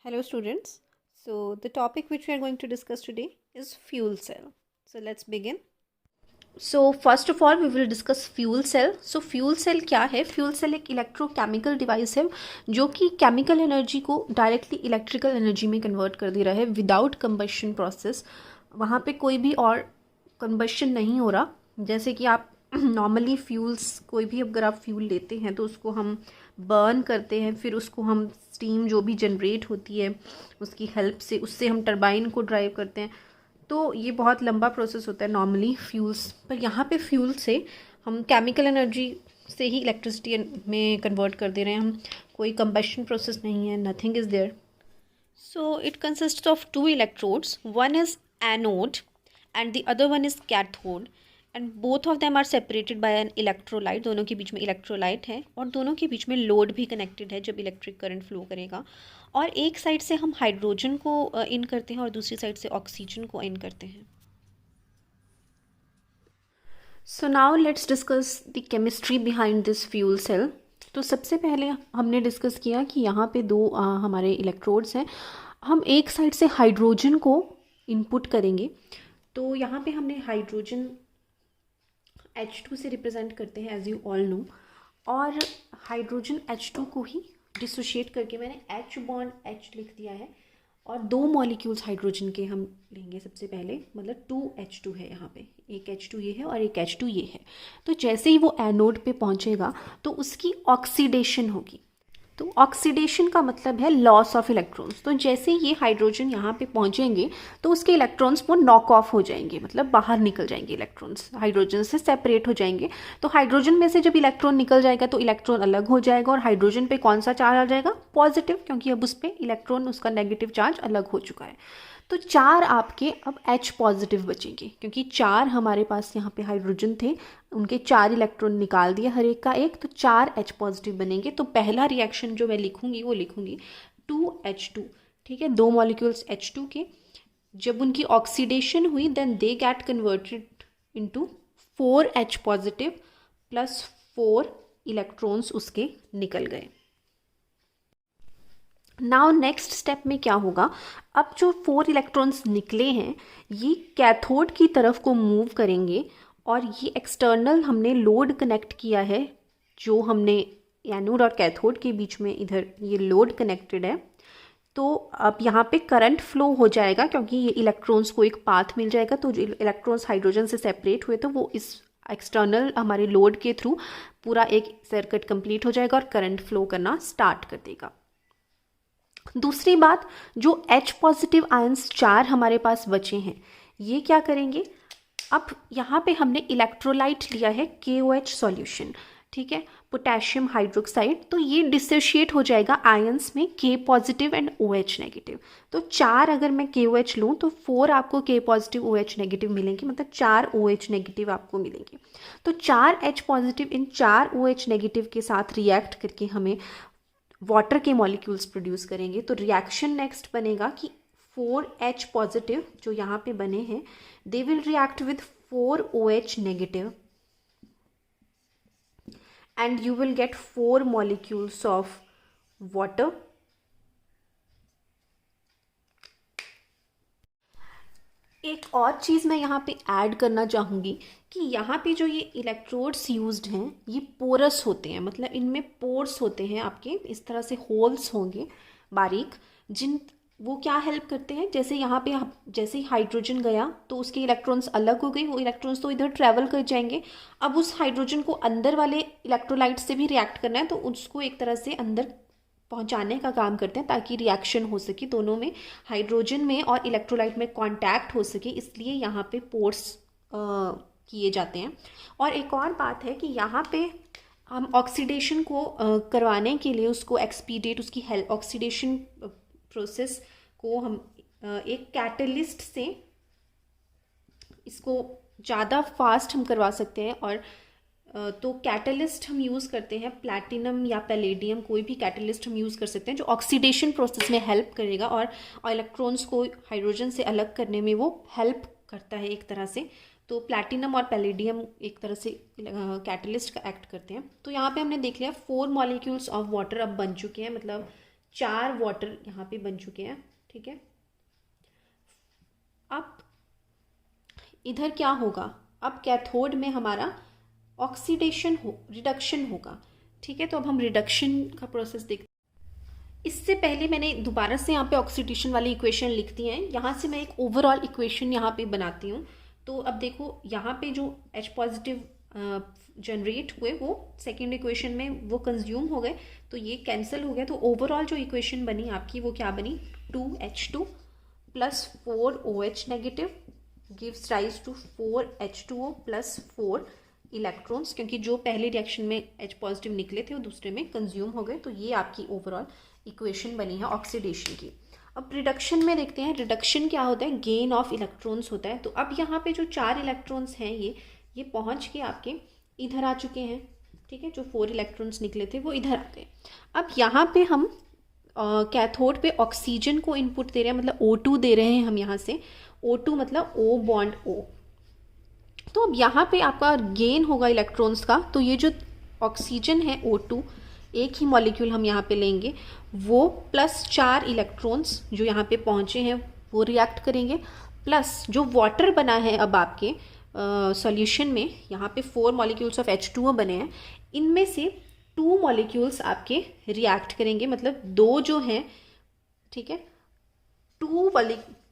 Hello students. So the topic which we are going to discuss today is fuel cell. So let's begin. So first of all we will discuss fuel cell. So fuel cell क्या है? Fuel cell एक electrochemical device है जो कि chemical energy को directly electrical energy में convert कर दे रहा है विदाउट कंबशन प्रोसेस. वहाँ पे कोई भी और कंबशन नहीं हो रहा. जैसे कि आप नॉर्मली फ्यूल्स कोई भी अगर आप फ्यूल लेते हैं तो उसको हम बर्न करते हैं, फिर उसको हम स्टीम जो भी जनरेट होती है उसकी हेल्प से उससे हम टरबाइन को ड्राइव करते हैं. तो ये बहुत लंबा प्रोसेस होता है नॉर्मली फ्यूल्स पर. यहाँ पे फ्यूल से हम केमिकल एनर्जी से ही इलेक्ट्रिसिटी में कन्वर्ट कर दे रहे हैं. हम कोई कंबशन प्रोसेस नहीं है, nothing is there. So it consist of two electrodes. One is anode and the other one is cathode and both of them are separated by an electrolyte. दोनों के बीच में इलेक्ट्रोलाइट है और दोनों के बीच में लोड भी कनेक्टेड है जब इलेक्ट्रिक करंट फ्लो करेगा. और एक साइड से हम हाइड्रोजन को इन करते हैं और दूसरी साइड से ऑक्सीजन को इन करते हैं. So now let's discuss the chemistry behind this fuel cell. तो सबसे पहले हमने डिस्कस किया कि यहाँ पे दो हमारे इलेक्ट्रोड्स हैं. हम एक साइड से हाइड्रोजन को इनपुट करेंगे. तो यहाँ पे हमने हाइड्रोजन H2 से रिप्रेजेंट करते हैं एज यू ऑल नो. और हाइड्रोजन H2 को ही डिसोशिएट करके मैंने H बॉन्ड H लिख दिया है. और दो मॉलिक्यूल्स हाइड्रोजन के हम लेंगे सबसे पहले, मतलब 2H2 है यहाँ पे. एक H2 ये है और एक H2 ये है. तो जैसे ही वो एनोड पे पहुँचेगा तो उसकी ऑक्सीडेशन होगी. तो ऑक्सीडेशन का मतलब है लॉस ऑफ इलेक्ट्रॉन्स. तो जैसे ये हाइड्रोजन यहाँ पे पहुँचेंगे तो उसके इलेक्ट्रॉन्स वो नॉक ऑफ हो जाएंगे, मतलब बाहर निकल जाएंगे. इलेक्ट्रॉन्स हाइड्रोजन से सेपरेट हो जाएंगे. तो हाइड्रोजन में से जब इलेक्ट्रॉन निकल जाएगा तो इलेक्ट्रॉन अलग हो जाएगा और हाइड्रोजन पे कौन सा चार्ज आ जाएगा? पॉजिटिव, क्योंकि अब उस पर इलेक्ट्रॉन उसका नेगेटिव चार्ज अलग हो चुका है. तो चार आपके अब H पॉजिटिव बचेंगे क्योंकि चार हमारे पास यहाँ पे हाइड्रोजन थे, उनके चार इलेक्ट्रॉन निकाल दिया हर एक का एक, तो चार H पॉजिटिव बनेंगे. तो पहला रिएक्शन जो मैं लिखूंगी वो लिखूंगी 2H2. ठीक है, दो मॉलिक्यूल्स H2 के जब उनकी ऑक्सीडेशन हुई then they get converted into 4H positive plus 4 electrons उसके निकल गए. नाउ नेक्स्ट स्टेप में क्या होगा? अब जो 4 इलेक्ट्रॉन्स निकले हैं ये कैथोड की तरफ को मूव करेंगे और ये एक्सटर्नल हमने लोड कनेक्ट किया है, जो हमने एनोड और कैथोड के बीच में इधर ये लोड कनेक्टेड है. तो अब यहाँ पे करंट फ्लो हो जाएगा क्योंकि ये इलेक्ट्रॉन्स को एक पाथ मिल जाएगा. तो जो इलेक्ट्रॉन्स हाइड्रोजन से सेपरेट हुए तो वो इस एक्सटर्नल हमारे लोड के थ्रू पूरा एक सर्किट कंप्लीट हो जाएगा और करंट फ्लो करना स्टार्ट कर देगा. दूसरी बात, जो H पॉजिटिव आयंस चार हमारे पास बचे हैं ये क्या करेंगे? अब यहाँ पे हमने इलेक्ट्रोलाइट लिया है KOH सॉल्यूशन. ठीक है, पोटेशियम हाइड्रोक्साइड. तो ये डिसोशिएट हो जाएगा आयंस में K positive and OH negative. तो चार अगर मैं KOH लूँ तो 4 आपको K पॉजिटिव OH नेगेटिव मिलेंगे, मतलब 4 OH नेगेटिव आपको मिलेंगे. तो 4 H positive in 4 OH negative के साथ रिएक्ट करके हमें वाटर के मॉलिक्यूल्स प्रोड्यूस करेंगे. तो रिएक्शन नेक्स्ट बनेगा कि 4H पॉजिटिव जो यहाँ पे बने हैं they will react with 4OH negative and you will get 4 molecules of water. एक और चीज़ मैं यहाँ पे ऐड करना चाहूँगी कि यहाँ पे जो ये इलेक्ट्रोड्स यूज्ड हैं ये पोरस होते हैं, मतलब इनमें पोर्स होते हैं आपके इस तरह से होल्स होंगे बारीक, जिन वो क्या हेल्प करते हैं. जैसे यहाँ पे जैसे ही हाइड्रोजन गया तो उसके इलेक्ट्रॉन्स अलग हो गए, वो इलेक्ट्रॉन्स तो इधर ट्रैवल कर जाएंगे. अब उस हाइड्रोजन को अंदर वाले इलेक्ट्रोलाइट से भी रिएक्ट करना है तो उसको एक तरह से अंदर पहुंचाने का काम करते हैं ताकि रिएक्शन हो सके दोनों में, हाइड्रोजन में और इलेक्ट्रोलाइट में कांटेक्ट हो सके. इसलिए यहाँ पे पोर्स किए जाते हैं. और एक और बात है कि यहाँ पे हम ऑक्सीडेशन को करवाने के लिए उसको एक्सपीडिएट उसकी ऑक्सीडेशन प्रोसेस को हम एक कैटलिस्ट से इसको ज़्यादा फास्ट हम करवा सकते हैं. और तो कैटलिस्ट हम यूज़ करते हैं प्लैटिनम या पैलेडियम, कोई भी कैटलिस्ट हम यूज़ कर सकते हैं जो ऑक्सीडेशन प्रोसेस में हेल्प करेगा और इलेक्ट्रॉन्स को हाइड्रोजन से अलग करने में वो हेल्प करता है एक तरह से. तो प्लैटिनम और पैलेडियम एक तरह से कैटलिस्ट का एक्ट करते हैं. तो यहाँ पे हमने देख लिया 4 मॉलिक्यूल्स ऑफ वाटर अब बन चुके हैं, मतलब 4 वाटर यहाँ पे बन चुके हैं, ठीक है। अब इधर क्या होगा, अब कैथोड में हमारा ऑक्सीडेशन रिडक्शन होगा, ठीक है। तो अब हम रिडक्शन का प्रोसेस देखते हैं। इससे पहले मैंने दोबारा से यहाँ पे ऑक्सीडेशन वाली इक्वेशन लिख दी है, यहाँ से मैं एक ओवरऑल इक्वेशन यहाँ पे बनाती हूँ। तो अब देखो यहाँ पे जो H पॉजिटिव जनरेट हुए वो सेकेंड इक्वेशन में वो कंज्यूम हो गए, तो ये कैंसिल हो गया। तो ओवरऑल जो इक्वेशन बनी आपकी वो क्या बनी, 2H2 plus 4OH negative gives rise to 4H2O plus 4 electrons, क्योंकि जो पहले रिएक्शन में H पॉजिटिव निकले थे वो दूसरे में कंज्यूम हो गए। तो ये आपकी ओवरऑल इक्वेशन बनी है ऑक्सीडेशन की। अब रिडक्शन में देखते हैं, रिडक्शन क्या होता है, गेन ऑफ इलेक्ट्रॉन्स होता है। तो अब यहाँ पे जो 4 इलेक्ट्रॉन्स हैं ये पहुँच के आपके इधर आ चुके हैं, ठीक है। जो 4 इलेक्ट्रॉन्स निकले थे वो इधर आ गए। अब यहाँ पे हम कैथोड पे ऑक्सीजन को इनपुट दे रहे हैं, मतलब O2 दे रहे हैं हम यहाँ से। O2 मतलब O बॉन्ड O। तो अब यहाँ पे आपका गेन होगा इलेक्ट्रॉन्स का, तो ये जो ऑक्सीजन है O2 एक ही मॉलिक्यूल हम यहाँ पे लेंगे, वो प्लस 4 इलेक्ट्रॉन्स जो यहाँ पे पहुँचे हैं वो रिएक्ट करेंगे, प्लस जो वाटर बना है अब आपके सॉल्यूशन में, यहाँ पे 4 मॉलिक्यूल्स ऑफ H2O बने हैं, इनमें से 2 मॉलिक्यूल्स आपके रिएक्ट करेंगे, मतलब 2 जो हैं, ठीक है, 2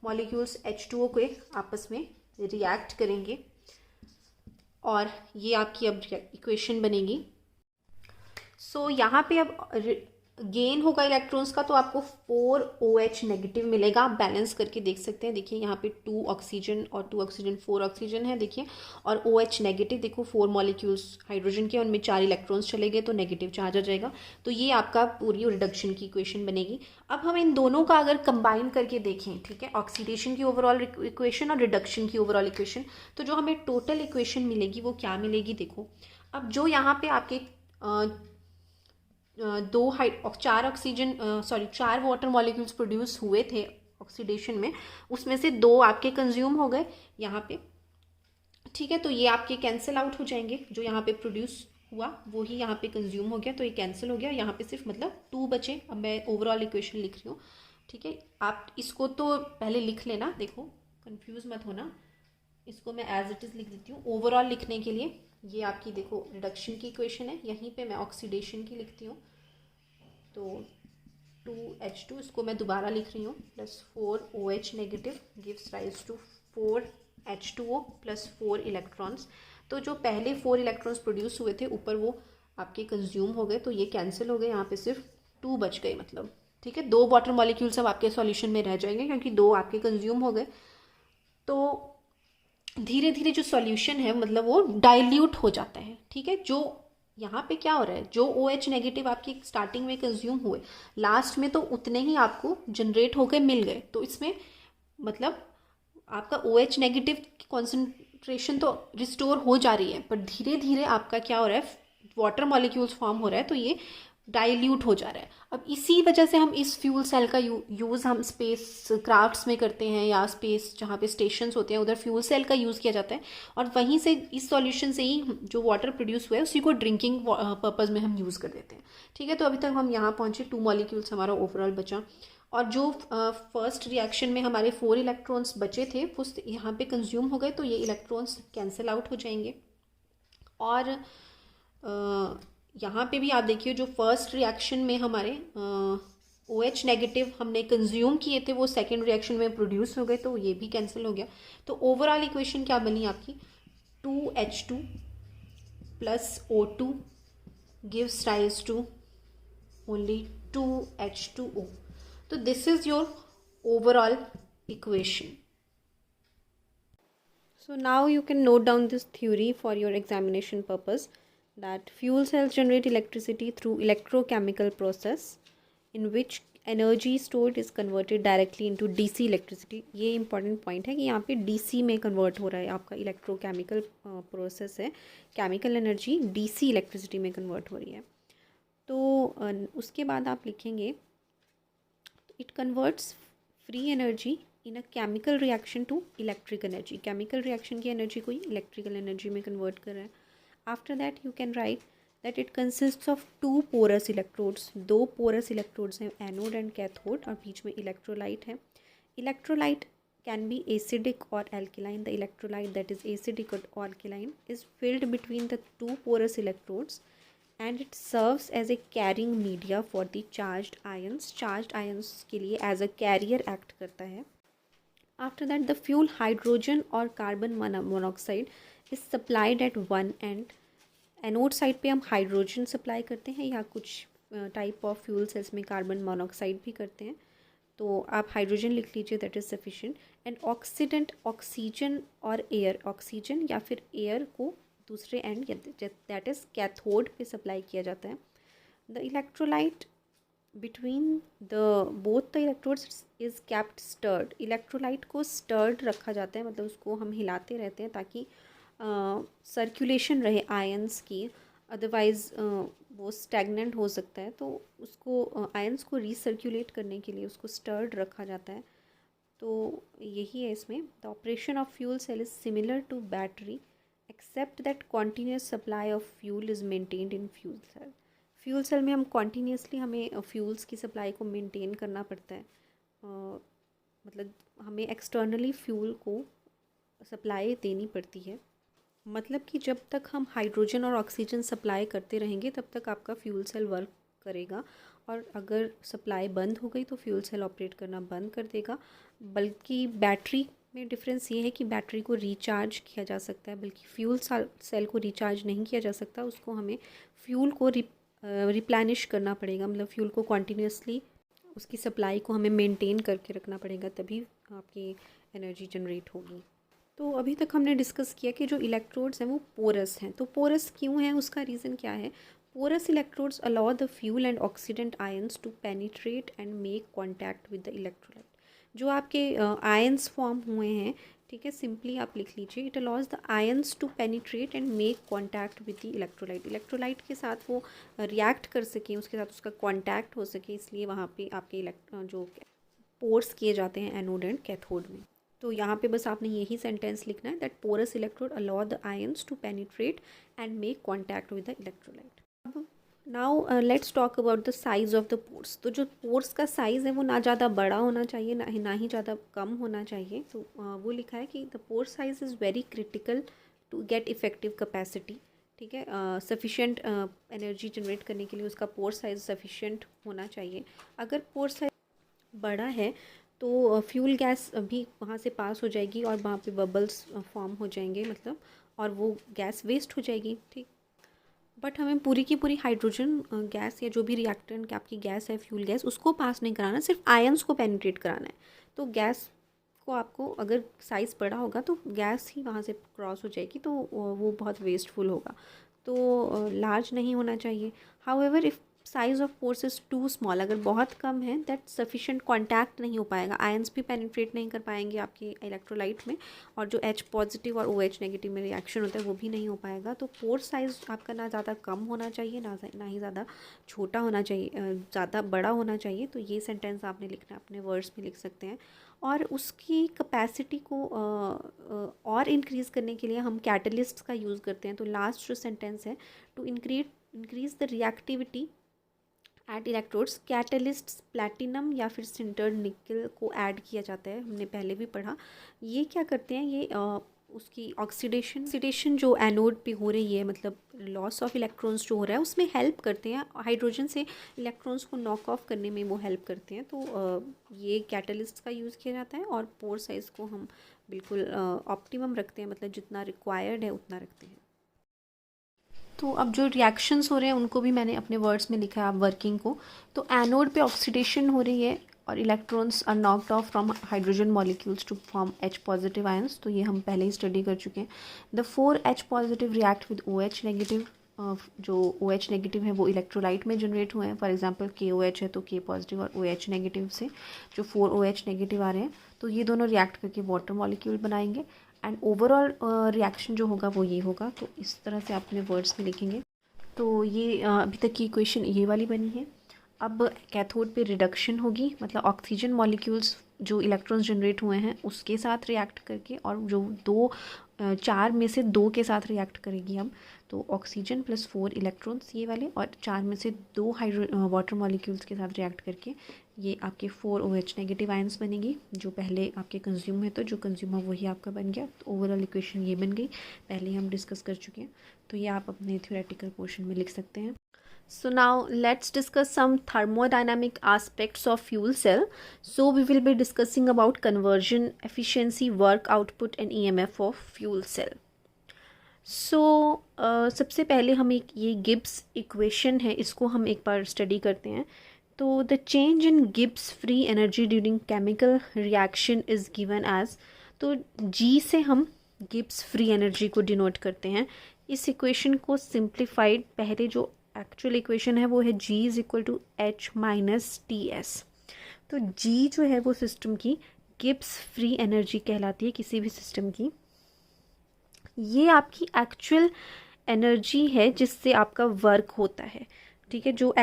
मॉलिक्यूल्स H2O के आपस में रिएक्ट करेंगे और ये आपकी अब इक्वेशन बनेगी। सो यहाँ पे अब गेन होगा इलेक्ट्रॉन्स का, तो आपको 4OH नेगेटिव मिलेगा। आप बैलेंस करके देख सकते हैं, देखिए यहाँ पे 2 ऑक्सीजन और 2 ऑक्सीजन 4 ऑक्सीजन है, देखिए, और OH नेगेटिव, देखो 4 मॉलिक्यूल्स हाइड्रोजन के, उनमें 4 इलेक्ट्रॉन्स चले गए तो नेगेटिव चार्ज आ जाएगा। तो ये आपका पूरी रिडक्शन की इक्वेशन बनेगी। अब हम इन दोनों का अगर कंबाइन करके देखें, ठीक है, ऑक्सीडेशन की ओवरऑल इक्वेशन और रिडक्शन की ओवरऑल इक्वेशन, तो जो हमें टोटल इक्वेशन मिलेगी वो क्या मिलेगी, देखो। अब जो यहाँ पे आपके 4 वाटर मॉलिक्यूल्स प्रोड्यूस हुए थे ऑक्सीडेशन में, उसमें से 2 आपके कंज्यूम हो गए यहाँ पे, ठीक है। तो ये आपके कैंसिल आउट हो जाएंगे, जो यहाँ पे प्रोड्यूस हुआ वो ही यहाँ पे कंज्यूम हो गया, तो ये कैंसिल हो गया। यहाँ पे सिर्फ मतलब 2 बचे। अब मैं ओवरऑल इक्वेशन लिख रही हूँ, ठीक है। आप इसको तो पहले लिख लेना, देखो कंफ्यूज मत होना, इसको मैं एज इट इज़ लिख देती हूँ ओवरऑल लिखने के लिए। ये आपकी देखो रिडक्शन की इक्वेशन है, यहीं पे मैं ऑक्सीडेशन की लिखती हूँ। तो 2H2 इसको मैं दोबारा लिख रही हूँ, plus 4OH negative gives rise to 4H2O plus 4 electrons. तो जो पहले 4 इलेक्ट्रॉन्स प्रोड्यूस हुए थे ऊपर वो आपके कंज्यूम हो गए, तो ये कैंसिल हो गए, यहाँ पे सिर्फ 2 बच गए, मतलब, ठीक है। 2 वाटर मॉलिक्यूल्स अब आपके सॉल्यूशन में रह जाएंगे क्योंकि 2 आपके कंज्यूम हो गए। तो धीरे धीरे जो सॉल्यूशन है मतलब वो डाइल्यूट हो जाता है, ठीक है। जो यहाँ पे क्या हो रहा है, जो OH नेगेटिव आपकी स्टार्टिंग में कंज्यूम हुए, लास्ट में तो उतने ही आपको जनरेट हो गए, मिल गए। तो इसमें मतलब आपका OH नेगेटिव की कॉन्सेंट्रेशन तो रिस्टोर हो जा रही है, पर धीरे धीरे आपका क्या हो रहा है, वाटर मॉलिक्यूल्स फॉर्म हो रहा है, तो ये डाइल्यूट हो जा रहा है। अब इसी वजह से हम इस फ्यूल सेल का यूज़ हम स्पेस क्राफ्ट्स में करते हैं, या स्पेस जहाँ पे स्टेशंस होते हैं उधर फ्यूल सेल का यूज़ किया जाता है, और वहीं से इस सॉल्यूशन से ही जो वाटर प्रोड्यूस हुआ है उसी को ड्रिंकिंग पर्पज़ में हम यूज़ कर देते हैं, ठीक है। तो अभी तक हम यहाँ पहुँचे, 2 मॉलिक्यूल्स हमारा ओवरऑल बचा, और जो फर्स्ट रिएक्शन में हमारे 4 इलेक्ट्रॉन्स बचे थे वो यहाँ पे कंज्यूम हो गए, तो ये इलेक्ट्रॉन्स कैंसिल आउट हो जाएंगे। और यहाँ पे भी आप देखिए, जो फर्स्ट रिएक्शन में हमारे OH नेगेटिव हमने कंज्यूम किए थे वो सेकेंड रिएक्शन में प्रोड्यूस हो गए, तो ये भी कैंसिल हो गया। तो ओवरऑल इक्वेशन क्या बनी आपकी, 2H2 plus O2 gives rise to only 2H2O। तो this is your overall equation. So now you can note down this theory for your examination purpose, that fuel cells generate electricity through electrochemical process in which energy stored is converted directly into DC electricity। ये important point है कि यहाँ पे DC में convert हो रहा है, आपका electrochemical process है, chemical energy DC electricity में convert हो रही है। तो उसके बाद आप लिखेंगे it converts free energy in a chemical reaction to electric energy। chemical reaction की energy को इलेक्ट्रिकल energy में convert कर रहा है। after that you can write that it consists of two porous electrodes, दो पोरस इलेक्ट्रोड्स हैं, anode and cathode, और बीच में इलेक्ट्रोलाइट है. Electrolyte can be acidic or alkaline. The electrolyte that is acidic or alkaline is filled between the two porous electrodes and it serves as a carrying media for the charged ions. Charged ions के लिए as a carrier act करता है. After that the fuel hydrogen or carbon monoxide is supplied at one end. Anode side पे हम hydrogen supply करते हैं या कुछ टाइप ऑफ फ्यूल सेल्स में कार्बन मोनोऑक्साइड भी करते हैं, तो आप हाइड्रोजन लिख लीजिए, that is sufficient. And oxidant oxygen और एयर, ऑक्सीजन या फिर एयर को दूसरे एंड दैट इज़ कैथोड पे सप्लाई किया जाता है. The electrolyte between the both the electrodes is kept stirred. Electrolyte को स्टर्ड रखा जाता है, मतलब उसको हम हिलाते रहते हैं ताकि सर्कुलेशन रहे आयंस की, अदरवाइज़ वो स्टैगनेंट हो सकता है. तो उसको आयंस को रीसर्कुलेट करने के लिए उसको स्टर्ड रखा जाता है. तो यही है इसमें. The operation of fuel cell is similar to battery except that continuous supply of fuel is maintained in fuel cell. Fuel cell में हम कॉन्टीन्यूसली हमें फ्यूल्स की सप्लाई को मेंटेन करना पड़ता है, मतलब हमें एक्सटर्नली फ्यूल को सप्लाई देनी पड़ती है. मतलब कि जब तक हम हाइड्रोजन और ऑक्सीजन सप्लाई करते रहेंगे तब तक आपका फ्यूल सेल वर्क करेगा, और अगर सप्लाई बंद हो गई तो फ्यूल सेल ऑपरेट करना बंद कर देगा. बल्कि बैटरी में डिफरेंस ये है कि बैटरी को रिचार्ज किया जा सकता है, बल्कि फ्यूल सेल को रिचार्ज नहीं किया जा सकता. उसको हमें फ्यूल को रिप्लेनिश करना पड़ेगा, मतलब फ्यूल को कॉन्टीन्यूसली उसकी सप्लाई को हमें मेंटेन करके रखना पड़ेगा, तभी आपकी एनर्जी जनरेट होगी. तो अभी तक हमने डिस्कस किया कि जो इलेक्ट्रोड्स हैं वो पोरस हैं. तो पोरस क्यों हैं, उसका रीज़न क्या है. Porous electrodes allow the fuel and oxidant ions to penetrate and make contact with the electrolyte. जो आपके आयंस फॉर्म हुए हैं, ठीक है, सिंपली आप लिख लीजिए, it allows the ions to penetrate and make contact with the electrolyte. Electrolyte के साथ वो रिएक्ट कर सकें, उसके साथ उसका कॉन्टैक्ट हो सके, इसलिए वहाँ पे आपके जो पोर्स किए जाते हैं एनोड एंड कैथोड में. तो यहाँ पे बस आपने यही सेंटेंस लिखना है, that porous electrode allow the ions to penetrate and make contact with the electrolyte. अब now let's talk about the size of the pores. तो जो पोर्स का साइज़ है वो ना ज़्यादा बड़ा होना चाहिए, ना ही ज़्यादा कम होना चाहिए. तो वो लिखा है कि the pore size is very critical to get effective capacity. ठीक है, सफिशेंट एनर्जी जनरेट करने के लिए उसका पोर साइज़ सफिशेंट होना चाहिए. अगर पोर साइज बड़ा है तो फ्यूल गैस भी वहाँ से पास हो जाएगी और वहाँ पे बबल्स फॉर्म हो जाएंगे, मतलब, और वो गैस वेस्ट हो जाएगी. ठीक, बट हमें पूरी की पूरी हाइड्रोजन गैस या जो भी रिएक्टेंट की आपकी गैस है, फ्यूल गैस, उसको पास नहीं कराना, सिर्फ आयंस को पेनिट्रेट कराना है. तो गैस को आपको अगर साइज़ बड़ा होगा तो गैस ही वहाँ से क्रॉस हो जाएगी, तो वो बहुत वेस्टफुल होगा. तो लार्ज नहीं होना चाहिए. However if size of pores is too small, अगर बहुत कम है, दैट सफिशेंट कॉन्टैक्ट नहीं हो पाएगा, आयंस भी पेनिट्रेट नहीं कर पाएंगे आपकी इलेक्ट्रोलाइट में, और जो H पॉजिटिव और OH नेगेटिव में रिएक्शन होता है वो भी नहीं हो पाएगा. तो पोर साइज़ आपका ना ज़्यादा कम होना चाहिए, ना ही ज़्यादा छोटा होना चाहिए, ज़्यादा बड़ा होना चाहिए. तो ये सेंटेंस आपने लिखना है, अपने वर्ड्स में लिख सकते हैं. और उसकी कैपेसिटी को और इंक्रीज़ करने के लिए हम कैटलिस्ट्स का यूज़ करते हैं. तो लास्ट जो सेंटेंस है, to increase the reactivity at electrodes, catalysts platinum या फिर सिंटर्ड निकल को ऐड किया जाता है. हमने पहले भी पढ़ा. ये क्या करते हैं, ये उसकी ऑक्सीडेशन जो एनोड पे हो रही है, मतलब लॉस ऑफ इलेक्ट्रॉन्स जो हो रहा है, उसमें हेल्प करते हैं. हाइड्रोजन से इलेक्ट्रॉन्स को नॉक ऑफ करने में वो हेल्प करते हैं. तो ये कैटलिस्ट का यूज़ किया जाता है. और पोर साइज़ को हम बिल्कुल ऑप्टिमम रखते हैं, मतलब जितना रिक्वायर्ड है उतना रखते हैं. तो अब जो रिएक्शंस हो रहे हैं उनको भी मैंने अपने वर्ड्स में लिखा है, आप वर्किंग को. तो एनोड पे ऑक्सीडेशन हो रही है और electrons are knocked off from hydrogen molecules to form H positive ions. तो ये हम पहले ही स्टडी कर चुके हैं. The 4 H positive react with OH negative. जो OH नेगेटिव है वो इलेक्ट्रोलाइट में जनरेट हुए हैं. फॉर एग्जांपल KOH है तो K पॉजिटिव और OH नेगेटिव से जो 4 OH नेगेटिव आ रहे हैं, तो ये दोनों रिएक्ट करके वाटर मॉलिक्यूल बनाएंगे. एंड ओवरऑल रिएक्शन जो होगा वो ये होगा. तो इस तरह से आप अपने वर्ड्स में लिखेंगे. तो ये अभी तक की इक्वेशन ये वाली बनी है. अब कैथोड पे रिडक्शन होगी, मतलब ऑक्सीजन मॉलिक्यूल्स जो इलेक्ट्रॉन्स जनरेट हुए हैं उसके साथ रिएक्ट करके, और जो 4 में से 2 के साथ रिएक्ट करेगी. अब तो ऑक्सीजन प्लस 4 इलेक्ट्रॉन्स ये वाले, और 4 में से 2 वाटर मॉलिक्यूल्स के साथ रिएक्ट करके ये आपके 4 OH नेगेटिव आयंस बनेगी, जो पहले आपके कंज्यूम है, तो जो कंज्यूम है वही आपका बन गया। तो ओवरऑल इक्वेशन ये बन गई, पहले हम डिस्कस कर चुके हैं, तो ये आप अपने थ्योरेटिकल पोर्शन में लिख सकते हैं। So now let's discuss some thermodynamic aspects of fuel cell. So we will be discussing about conversion, efficiency, work output and EMF of fuel cell. So सबसे पहले हम एक ये गिब्स इक्वेशन है, इसको हम एक बार स्टडी करते हैं। तो the change in Gibbs free energy during chemical reaction is given as, तो जी से हम गिब्स फ्री एनर्जी को डिनोट करते हैं। इस इक्वेशन को सिंप्लीफाइड, पहले जो एक्चुअल इक्वेशन है वो है G is equal to H minus TS। तो G जो है वो सिस्टम की गिब्स फ्री एनर्जी कहलाती है किसी भी सिस्टम की। ये आपकी एक्चुअल एनर्जी है जिससे आपका वर्क होता है, ठीक है। जो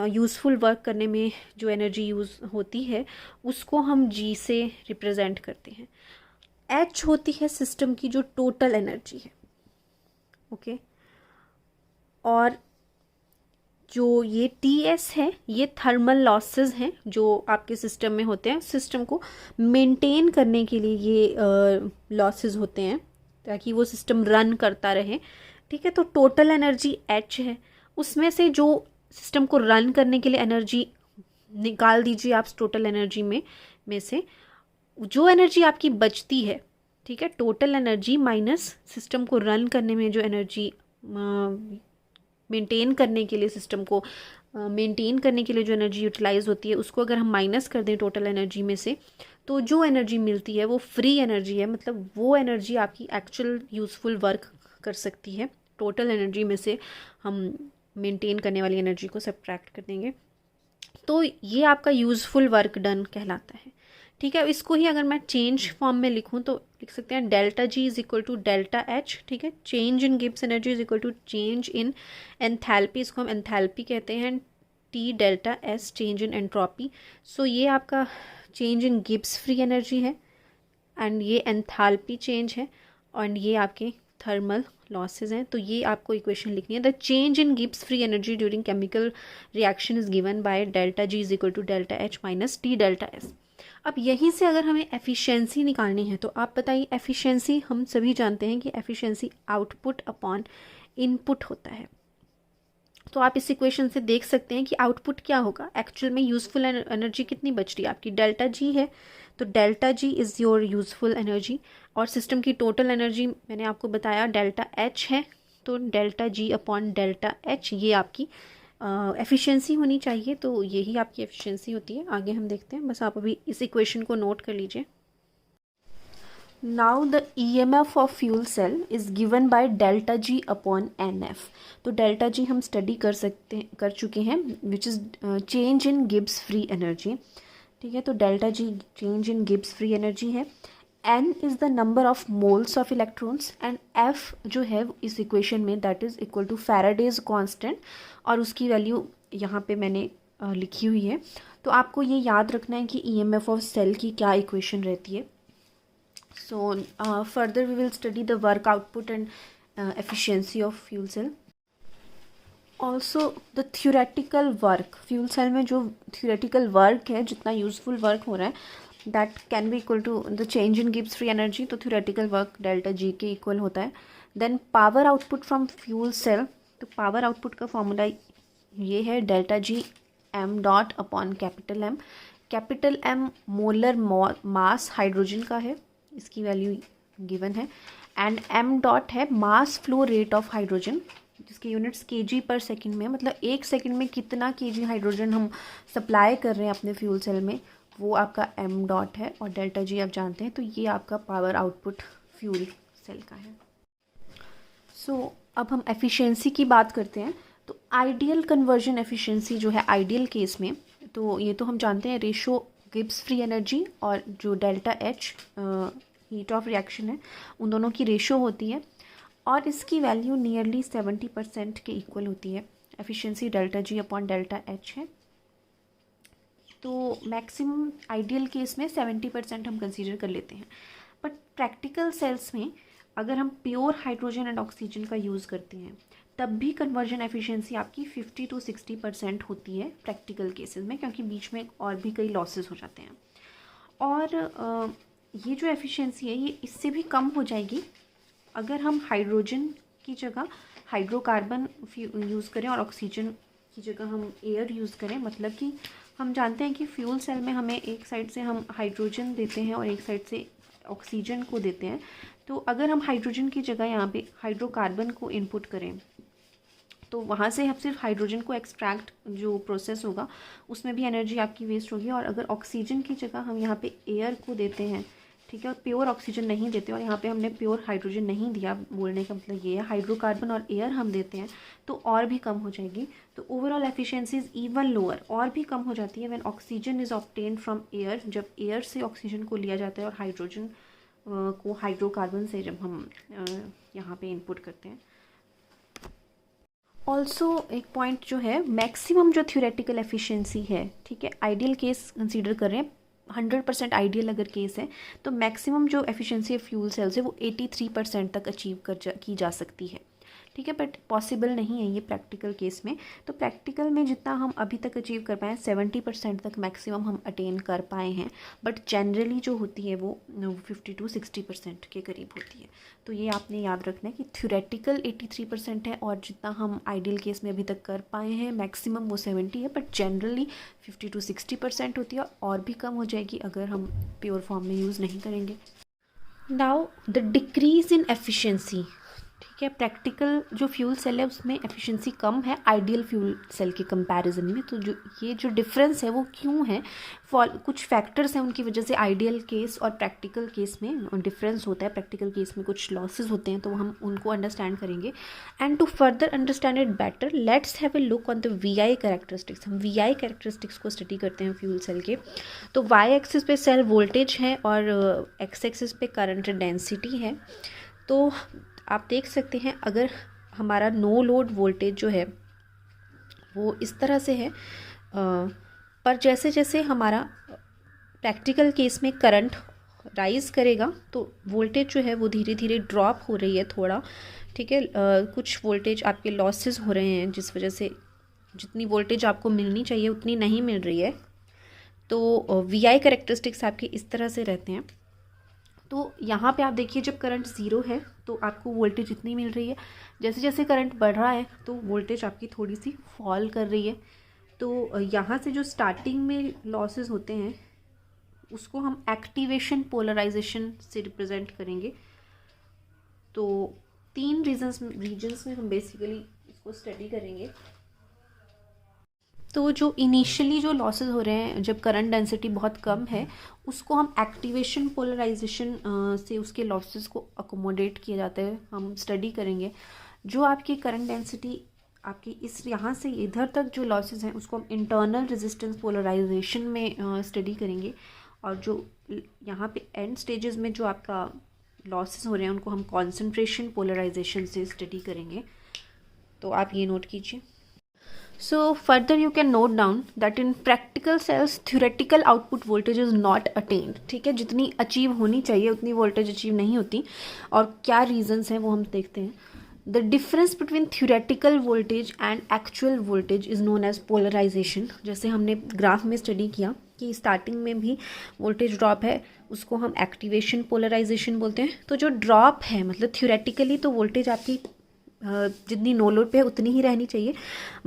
यूज़फुल वर्क करने में जो एनर्जी यूज़ होती है उसको हम G से रिप्रेजेंट करते हैं। H होती है सिस्टम की जो टोटल एनर्जी है, ओके। और जो ये TS है ये थर्मल लॉसेस हैं जो आपके सिस्टम में होते हैं। सिस्टम को मेंटेन करने के लिए ये लॉसेस होते हैं ताकि वो सिस्टम रन करता रहे, ठीक है। तो टोटल एनर्जी H है, उसमें से जो सिस्टम को रन करने के लिए एनर्जी निकाल दीजिए आप टोटल एनर्जी में से जो एनर्जी आपकी बचती है, ठीक है। टोटल एनर्जी माइनस सिस्टम को रन करने में जो एनर्जी मेंटेन करने के लिए, सिस्टम को मेंटेन करने के लिए जो एनर्जी यूटिलाइज होती है उसको अगर हम माइनस कर दें टोटल एनर्जी में से, तो जो एनर्जी मिलती है वो फ्री एनर्जी है, मतलब वो एनर्जी आपकी एक्चुअल यूज़फुल वर्क कर सकती है। टोटल एनर्जी में से हम मेंटेन करने वाली एनर्जी को सब्ट्रैक्ट कर देंगे, तो ये आपका यूज़फुल वर्क डन कहलाता है, ठीक है। इसको ही अगर मैं चेंज फॉर्म में लिखूं तो लिख सकते हैं delta G is equal to delta H, ठीक है। Change in Gibbs energy is equal to change in enthalpy, इसको हम एंथैल्पी कहते हैं। T delta S change in entropy. So ये आपका change in Gibbs free energy है एंड ये एंथैल्पी चेंज है और ये आपके थर्मल लॉसेज हैं। तो ये आपको इक्वेशन लिखनी है। The change in Gibbs free energy during chemical reaction is given by delta G is equal to delta H minus T delta S। अब यहीं से अगर हमें एफिशिएंसी निकालनी है तो आप बताइए, एफिशिएंसी हम सभी जानते हैं कि एफिशिएंसी आउटपुट अपॉन इनपुट होता है। तो आप इस इक्वेशन से देख सकते हैं कि आउटपुट क्या होगा, एक्चुअल में यूज़फुल एनर्जी कितनी बच रही है आपकी, डेल्टा G है। तो delta G is your useful energy और सिस्टम की टोटल एनर्जी मैंने आपको बताया डेल्टा H है। तो delta G upon delta H ये आपकी एफिशिएंसी होनी चाहिए। तो यही आपकी एफिशिएंसी होती है। आगे हम देखते हैं, बस आप अभी इस इक्वेशन को नोट कर लीजिए। Now the EMF of fuel cell is given by delta G upon NF। तो डेल्टा G हम स्टडी कर चुके हैं, which is change in Gibbs free energy, ठीक है। तो delta G change in Gibbs free energy है। N is the number of moles of electrons and F जो है इस इक्वेशन में that is equal to Faraday's constant, और उसकी वैल्यू यहाँ पे मैंने लिखी हुई है। तो आपको ये याद रखना है कि EMF ऑफ सेल की क्या इक्वेशन रहती है। So further we will study the work output and efficiency of fuel cell. Also the theoretical work, fuel cell में जो थ्योरेटिकल वर्क है, जितना यूजफुल वर्क हो रहा है, that can be equal to the change in Gibbs free energy. तो theoretical work delta G के equal होता है। Then power output from fuel cell, तो पावर आउटपुट का फॉर्मूला ये है delta G m dot upon capital M। Capital M molar mass hydrogen का है, इसकी वैल्यू गिवन है। एंड m डॉट है mass flow rate of hydrogen, जिसके यूनिट्स kg पर सेकंड में, मतलब एक सेकंड में कितना kg हाइड्रोजन हम सप्लाई कर रहे हैं अपने फ्यूल सेल में, वो आपका m डॉट है। और डेल्टा G आप जानते हैं, तो ये आपका पावर आउटपुट फ्यूल सेल का है। सो अब हम एफिशिएंसी की बात करते हैं। तो आइडियल कन्वर्जन एफिशिएंसी जो है आइडियल केस में, तो ये तो हम जानते हैं रेशो गिब्स फ्री एनर्जी और जो delta H heat of reaction है, उन दोनों की रेशो होती है और इसकी वैल्यू नियरली 70% के इक्वल होती है। Efficiency delta G upon delta H है। तो मैक्सिमम आइडियल केस में 70% हम कंसीडर कर लेते हैं, बट प्रैक्टिकल सेल्स में अगर हम प्योर हाइड्रोजन एंड ऑक्सीजन का यूज़ करते हैं तब भी कन्वर्जन एफिशिएंसी आपकी 50 to 60% होती है प्रैक्टिकल केसेस में, क्योंकि बीच में और भी कई लॉसेस हो जाते हैं। और ये जो एफिशिएंसी है ये इससे भी कम हो जाएगी अगर हम हाइड्रोजन की जगह हाइड्रोकार्बन यूज़ करें और ऑक्सीजन की जगह हम एयर यूज़ करें। मतलब कि हम जानते हैं कि फ्यूल सेल में हमें एक साइड से हम हाइड्रोजन देते हैं और एक साइड से ऑक्सीजन को देते हैं। तो अगर हम हाइड्रोजन की जगह यहाँ पे हाइड्रोकार्बन को इनपुट करें तो वहाँ से हम सिर्फ हाइड्रोजन को एक्सट्रैक्ट जो प्रोसेस होगा उसमें भी एनर्जी आपकी वेस्ट होगी। और अगर ऑक्सीजन की जगह हम यहाँ पे एयर को देते हैं, ठीक है, और प्योर ऑक्सीजन नहीं देते और यहाँ पे हमने प्योर हाइड्रोजन नहीं दिया, बोलने का मतलब ये है हाइड्रोकार्बन और एयर हम देते हैं तो और भी कम हो जाएगी। तो overall efficiency is even lower, और भी कम हो जाती है when oxygen is obtain from air, जब एयर से ऑक्सीजन को लिया जाता है और हाइड्रोजन को हाइड्रोकार्बन से जब हम यहाँ पे इनपुट करते हैं। ऑल्सो एक पॉइंट जो है, मैक्सिमम जो थ्योरेटिकल एफिशिएंसी है, ठीक है, आइडियल केस कंसीडर कर रहे हैं, 100% आइडियल अगर केस है तो मैक्सिमम जो एफिशिएंसी है फ्यूल सेल्स है वो 83% तक अचीव की जा सकती है, ठीक है। बट पॉसिबल नहीं है ये प्रैक्टिकल केस में। तो प्रैक्टिकल में जितना हम अभी तक अचीव कर पाए 70% तक मैक्सिमम हम अटेन कर पाए हैं, बट जनरली जो होती है वो 50 to 60% के करीब होती है। तो ये आपने याद रखना है कि थ्योरेटिकल 83% है और जितना हम आइडियल केस में अभी तक कर पाए हैं मैक्सिमम वो 70 है, बट जनरली 50 to 60% होती है और भी कम हो जाएगी अगर हम प्योर फॉर्म में यूज़ नहीं करेंगे। Now the decrease in efficiency, ठीक है, प्रैक्टिकल जो फ्यूल सेल है उसमें एफिशिएंसी कम है आइडियल फ्यूल सेल के कंपैरिजन में। तो जो डिफरेंस है वो क्यों है, कुछ फैक्टर्स हैं उनकी वजह से आइडियल केस और प्रैक्टिकल केस में डिफरेंस होता है। प्रैक्टिकल केस में कुछ लॉसेस होते हैं तो हम उनको अंडरस्टैंड करेंगे। And to further understand it better let's have a look on the VI characteristics. हम VI कैरेक्टरिस्टिक्स को स्टडी करते हैं फ्यूल सेल के। तो वाई एक्सिस पे सेल वोल्टेज है और एक्स एक्सिस पे करंट डेंसिटी है। तो आप देख सकते हैं अगर हमारा नो लोड वोल्टेज जो है वो इस तरह से है, पर जैसे जैसे हमारा प्रैक्टिकल केस में करंट राइज करेगा तो वोल्टेज जो है वो धीरे धीरे ड्रॉप हो रही है थोड़ा, ठीक है। कुछ वोल्टेज आपके लॉसेस हो रहे हैं जिस वजह से जितनी वोल्टेज आपको मिलनी चाहिए उतनी नहीं मिल रही है। तो VI कैरेक्टरिस्टिक्स आपके इस तरह से रहते हैं। तो यहाँ पे आप देखिए जब करंट 0 है तो आपको वोल्टेज इतनी मिल रही है, जैसे जैसे करंट बढ़ रहा है तो वोल्टेज आपकी थोड़ी सी फॉल कर रही है। तो यहाँ से जो स्टार्टिंग में लॉसेस होते हैं उसको हम एक्टिवेशन पोलराइजेशन से रिप्रेजेंट करेंगे। तो 3 रीजन्स में हम बेसिकली इसको स्टडी करेंगे। तो जो इनिशियली जो लॉसेस हो रहे हैं जब करंट डेंसिटी बहुत कम है उसको हम एक्टिवेशन पोलराइजेशन से उसके लॉसेस को अकोमोडेट किया जाता है, हम स्टडी करेंगे। जो आपकी करंट डेंसिटी आपकी इस यहाँ से इधर तक जो लॉसेस हैं उसको हम इंटरनल रेजिस्टेंस पोलराइजेशन में स्टडी करेंगे। और जो यहाँ पे एंड स्टेजेस में जो आपका लॉसेस हो रहे हैं उनको हम कॉन्सेंट्रेशन पोलराइजेशन से स्टडी करेंगे। तो आप ये नोट कीजिए। So further you can note down that in practical cells theoretical output voltage is not attained, ठीक है, जितनी अचीव होनी चाहिए उतनी वोल्टेज अचीव नहीं होती। और क्या रीजंस हैं वो हम देखते हैं। The difference between theoretical voltage and actual voltage is known as polarization. जैसे हमने ग्राफ में स्टडी किया कि स्टार्टिंग में भी वोल्टेज ड्रॉप है उसको हम एक्टिवेशन पोलराइजेशन बोलते हैं। तो जो ड्रॉप है मतलब थ्योरेटिकली तो वोल्टेज आपकी जितनी नो लोड पे है उतनी ही रहनी चाहिए,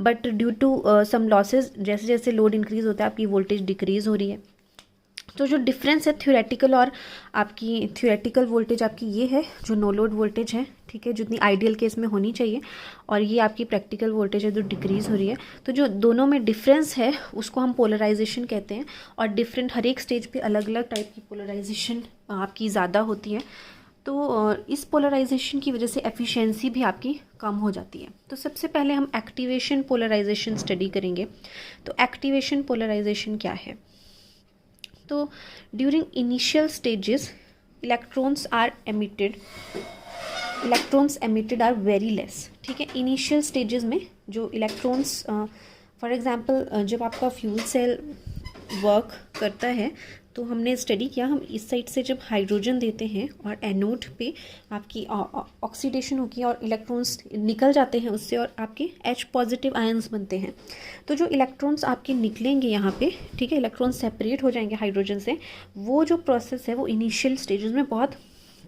but due to some losses जैसे जैसे लोड इंक्रीज़ होता है आपकी वोल्टेज डिक्रीज़ हो रही है। तो जो डिफरेंस है थ्योरेटिकल और आपकी थ्योरेटिकल वोल्टेज आपकी ये है जो नो लोड वोल्टेज है, ठीक है, जितनी आइडियल केस में होनी चाहिए, और ये आपकी प्रैक्टिकल वोल्टेज है जो डिक्रीज़ हो रही है। तो जो दोनों में डिफरेंस है उसको हम पोलराइजेशन कहते हैं। और डिफरेंट हर एक स्टेज पे अलग अलग टाइप की पोलराइजेशन आपकी ज़्यादा होती है। तो इस पोलराइजेशन की वजह से एफिशिएंसी भी आपकी कम हो जाती है। तो सबसे पहले हम एक्टिवेशन पोलराइजेशन स्टडी करेंगे। तो एक्टिवेशन पोलराइजेशन क्या है। तो during initial stages electrons emitted are very less, ठीक है। इनिशियल स्टेजेस में जो इलेक्ट्रॉन्स फॉर एग्जांपल जब आपका फ्यूल सेल वर्क करता है तो हमने स्टडी किया, हम इस साइड से जब हाइड्रोजन देते हैं और एनोड पे आपकी ऑक्सीडेशन होगी और इलेक्ट्रॉन्स निकल जाते हैं उससे और आपके H पॉजिटिव आयंस बनते हैं। तो जो इलेक्ट्रॉन्स आपके निकलेंगे यहाँ पे, ठीक है, इलेक्ट्रॉन्स सेपरेट हो जाएंगे हाइड्रोजन से, वो जो प्रोसेस है वो इनिशियल स्टेजेस में बहुत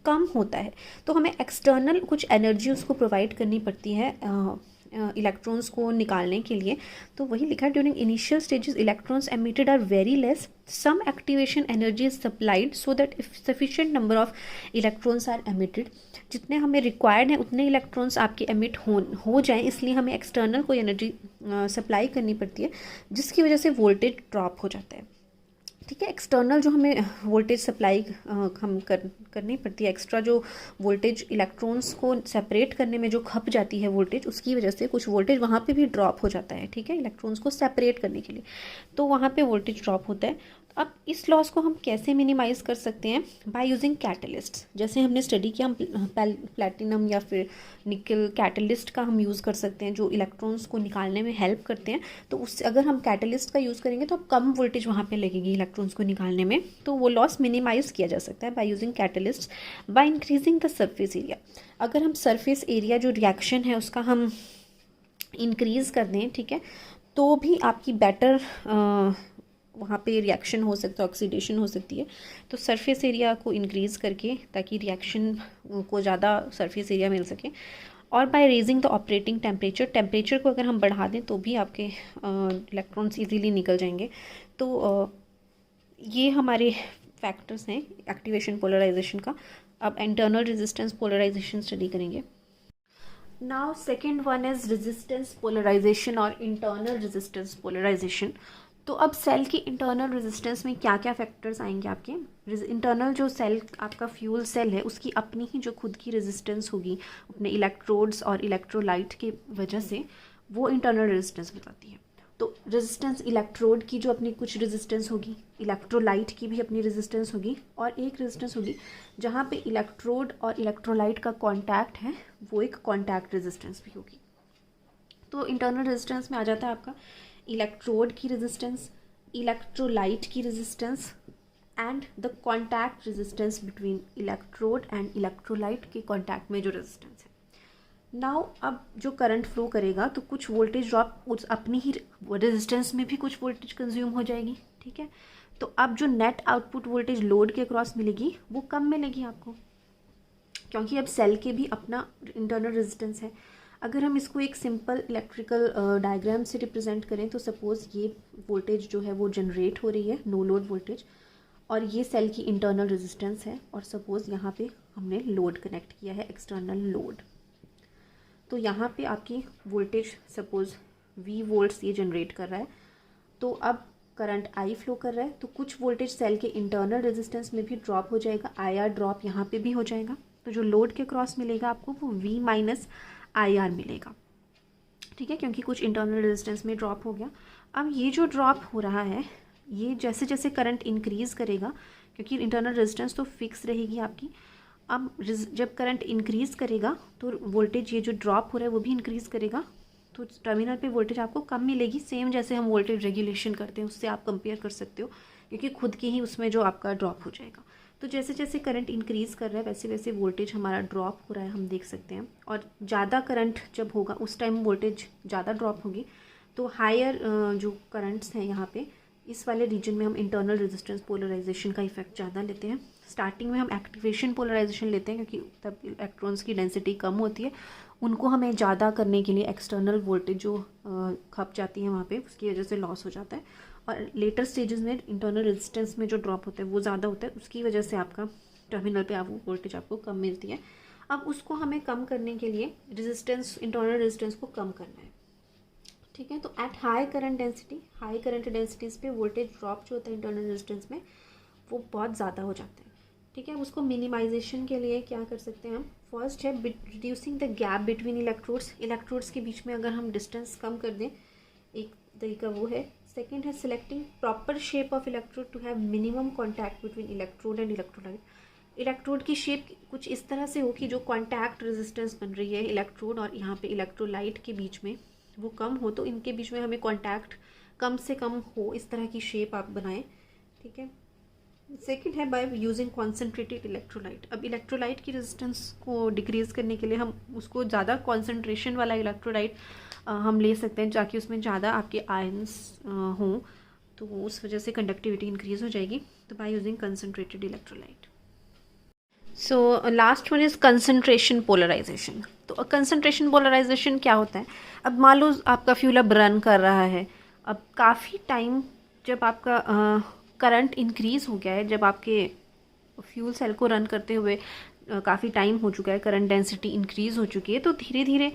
कम होता है। तो हमें एक्सटर्नल कुछ एनर्जी उसको प्रोवाइड करनी पड़ती है इलेक्ट्रॉन्स को निकालने के लिए। तो वही लिखा है, during initial stages electrons emitted are very less, some activation energy is supplied so that if sufficient number of electrons are emitted, जितने हमें रिक्वायर्ड हैं उतने इलेक्ट्रॉन्स आपके एमिट हो जाएं, इसलिए हमें एक्सटर्नल कोई एनर्जी सप्लाई करनी पड़ती है, जिसकी वजह से वोल्टेज ड्रॉप हो जाता है। ठीक है, एक्सटर्नल जो हमें वोल्टेज सप्लाई हम करनी पड़ती है, एक्स्ट्रा जो वोल्टेज इलेक्ट्रॉन्स को सेपरेट करने में जो खप जाती है वोल्टेज, उसकी वजह से कुछ वोल्टेज वहाँ पे भी ड्रॉप हो जाता है। ठीक है, इलेक्ट्रॉन्स को सेपरेट करने के लिए तो वहाँ पे वोल्टेज ड्रॉप होता है। अब इस लॉस को हम कैसे मिनिमाइज़ कर सकते हैं? By using catalyst. जैसे हमने स्टडी किया, हम प्लैटिनम या फिर निकल कैटलिस्ट का हम यूज़ कर सकते हैं जो इलेक्ट्रॉन्स को निकालने में हेल्प करते हैं। तो उससे अगर हम कैटलिस्ट का यूज़ करेंगे तो अब कम वोल्टेज वहाँ पे लगेगी इलेक्ट्रॉन्स को निकालने में, तो वो लॉस मिनिमाइज़ किया जा सकता है by using catalyst. By increasing the surface area, अगर हम सरफेस एरिया जो रिएक्शन है उसका हम इंक्रीज़ कर दें, ठीक है, तो भी आपकी बेटर वहाँ पे रिएक्शन हो सकता है, ऑक्सीडेशन हो सकती है। तो सरफेस एरिया को इंक्रीज़ करके ताकि रिएक्शन को ज़्यादा सरफेस एरिया मिल सके। और by raising the operating temperature, temperature को अगर हम बढ़ा दें तो भी आपके इलेक्ट्रॉन्स इजीली निकल जाएंगे। तो ये हमारे फैक्टर्स हैं एक्टिवेशन पोलराइजेशन का। अब इंटरनल रेजिस्टेंस पोलराइजेशन स्टडी करेंगे। Now second one is resistance polarization और इंटरनल रेजिस्टेंस पोलराइजेशन। तो अब सेल की इंटरनल रेजिस्टेंस में क्या क्या फैक्टर्स आएंगे आपके? इंटरनल जो सेल आपका फ्यूल सेल है उसकी अपनी ही जो खुद की रेजिस्टेंस होगी अपने इलेक्ट्रोड्स और इलेक्ट्रोलाइट के वजह से, वो इंटरनल रेजिस्टेंस बताती है। तो रेजिस्टेंस इलेक्ट्रोड की जो अपनी कुछ रेजिस्टेंस होगी, इलेक्ट्रोलाइट की भी अपनी रेजिस्टेंस होगी, और एक रेजिस्टेंस होगी जहाँ पे इलेक्ट्रोड और इलेक्ट्रोलाइट का कॉन्टैक्ट है, वो एक कॉन्टैक्ट रेजिस्टेंस भी होगी। तो इंटरनल रेजिस्टेंस में आ जाता है आपका इलेक्ट्रोड की रेजिस्टेंस, इलेक्ट्रोलाइट की resistance and the contact resistance between electrode and electrolyte के कॉन्टैक्ट में जो रेजिस्टेंस है। नाउ अब जो करंट फ्लो करेगा तो कुछ वोल्टेज ड्रॉप उस अपनी ही रेजिस्टेंस में भी कुछ वोल्टेज कंज्यूम हो जाएगी। ठीक है, तो अब जो नेट आउटपुट वोल्टेज लोड के क्रॉस मिलेगी वो कम मिलेगी आपको, क्योंकि अब सेल के भी अपना इंटरनल रेजिस्टेंस है। अगर हम इसको एक सिंपल इलेक्ट्रिकल डायग्राम से रिप्रेजेंट करें तो सपोज़ ये वोल्टेज जो है वो जनरेट हो रही है, नो लोड वोल्टेज, और ये सेल की इंटरनल रेजिस्टेंस है, और सपोज़ यहाँ पे हमने लोड कनेक्ट किया है, एक्सटर्नल लोड। तो यहाँ पे आपकी वोल्टेज सपोज़ V वोल्ट्स ये जनरेट कर रहा है, तो अब करंट I फ्लो कर रहा है, तो कुछ वोल्टेज सेल के इंटरनल रेजिस्टेंस में भी ड्रॉप हो जाएगा, IR ड्रॉप यहाँ पे भी हो जाएगा। तो जो लोड के क्रॉस मिलेगा आपको वो V माइनस IR मिलेगा। ठीक है, क्योंकि कुछ इंटरनल रेजिस्टेंस में ड्रॉप हो गया। अब ये जो ड्रॉप हो रहा है ये जैसे जैसे करंट इंक्रीज़ करेगा, क्योंकि इंटरनल रेजिस्टेंस तो फिक्स रहेगी आपकी, अब जब करंट इंक्रीज़ करेगा तो वोल्टेज ये जो ड्रॉप हो रहा है वो भी इंक्रीज़ करेगा, तो टर्मिनल पे वोल्टेज आपको कम मिलेगी। सेम जैसे हम वोल्टेज रेगुलेशन करते हैं उससे आप कंपेयर कर सकते हो, क्योंकि खुद की ही उसमें जो आपका ड्रॉप हो जाएगा। तो जैसे जैसे करंट इंक्रीज़ कर रहा है वैसे वैसे वोल्टेज हमारा ड्रॉप हो रहा है, हम देख सकते हैं। और ज़्यादा करंट जब होगा उस टाइम वोल्टेज ज़्यादा ड्रॉप होगी, तो हायर जो करंट्स हैं यहाँ पे इस वाले रीजन में हम इंटरनल रेजिस्टेंस पोलराइजेशन का इफेक्ट ज़्यादा लेते हैं। स्टार्टिंग में हम एक्टिवेशन पोलराइजेशन लेते हैं क्योंकि तब इलेक्ट्रॉन्स की डेंसिटी कम होती है, उनको हमें ज़्यादा करने के लिए एक्सटर्नल वोल्टेज जो खप जाती है वहाँ पे उसकी वजह से लॉस हो जाता है। और लेटर स्टेजेस में इंटरनल रेजिस्टेंस में जो ड्रॉप होता है वो ज़्यादा होता है, उसकी वजह से आपका टर्मिनल पे आप वोल्टेज आपको कम मिलती है। अब उसको हमें कम करने के लिए रेजिस्टेंस, इंटरनल रेजिस्टेंस को कम करना है। ठीक है, तो at high current density, high current densities पे वोल्टेज ड्रॉप जो होता है इंटरनल रेजिस्टेंस में वो बहुत ज़्यादा हो जाता है। ठीक है, उसको मिनिमाइजेशन के लिए क्या कर सकते हैं हम? फर्स्ट है reducing the gap between electrodes, electrodes के बीच में अगर हम डिस्टेंस कम कर दें, एक तरीका वो है। सेकेंड है selecting proper shape of electrode to have minimum contact between electrode and electrolyte. Electrode की शेप कुछ इस तरह से हो कि जो कॉन्टैक्ट रेजिस्टेंस बन रही है इलेक्ट्रोड और यहाँ पे इलेक्ट्रोलाइट के बीच में वो कम हो, तो इनके बीच में हमें कॉन्टैक्ट कम से कम हो, इस तरह की शेप आप बनाएं। ठीक है, सेकंड है बाय यूजिंग कॉन्सेंट्रेटेड इलेक्ट्रोलाइट। अब इलेक्ट्रोलाइट की रेजिस्टेंस को डिक्रीज़ करने के लिए हम उसको ज़्यादा कॉन्सेंट्रेशन वाला इलेक्ट्रोलाइट हम ले सकते हैं, ताकि उसमें ज़्यादा आपके आयंस हों, तो उस वजह से कंडक्टिविटी इंक्रीज़ हो जाएगी। तो by using concentrated electrolyte. So last one is concentration polarization. तो कंसनट्रेशन पोलराइजेशन क्या होता है? अब मान लो आपका फ्यूल अब रन कर रहा है, अब काफ़ी टाइम जब आपका करंट इंक्रीज़ हो गया है, जब आपके फ्यूल सेल को रन करते हुए काफ़ी टाइम हो चुका है, करंट डेंसिटी इंक्रीज़ हो चुकी है, तो धीरे धीरे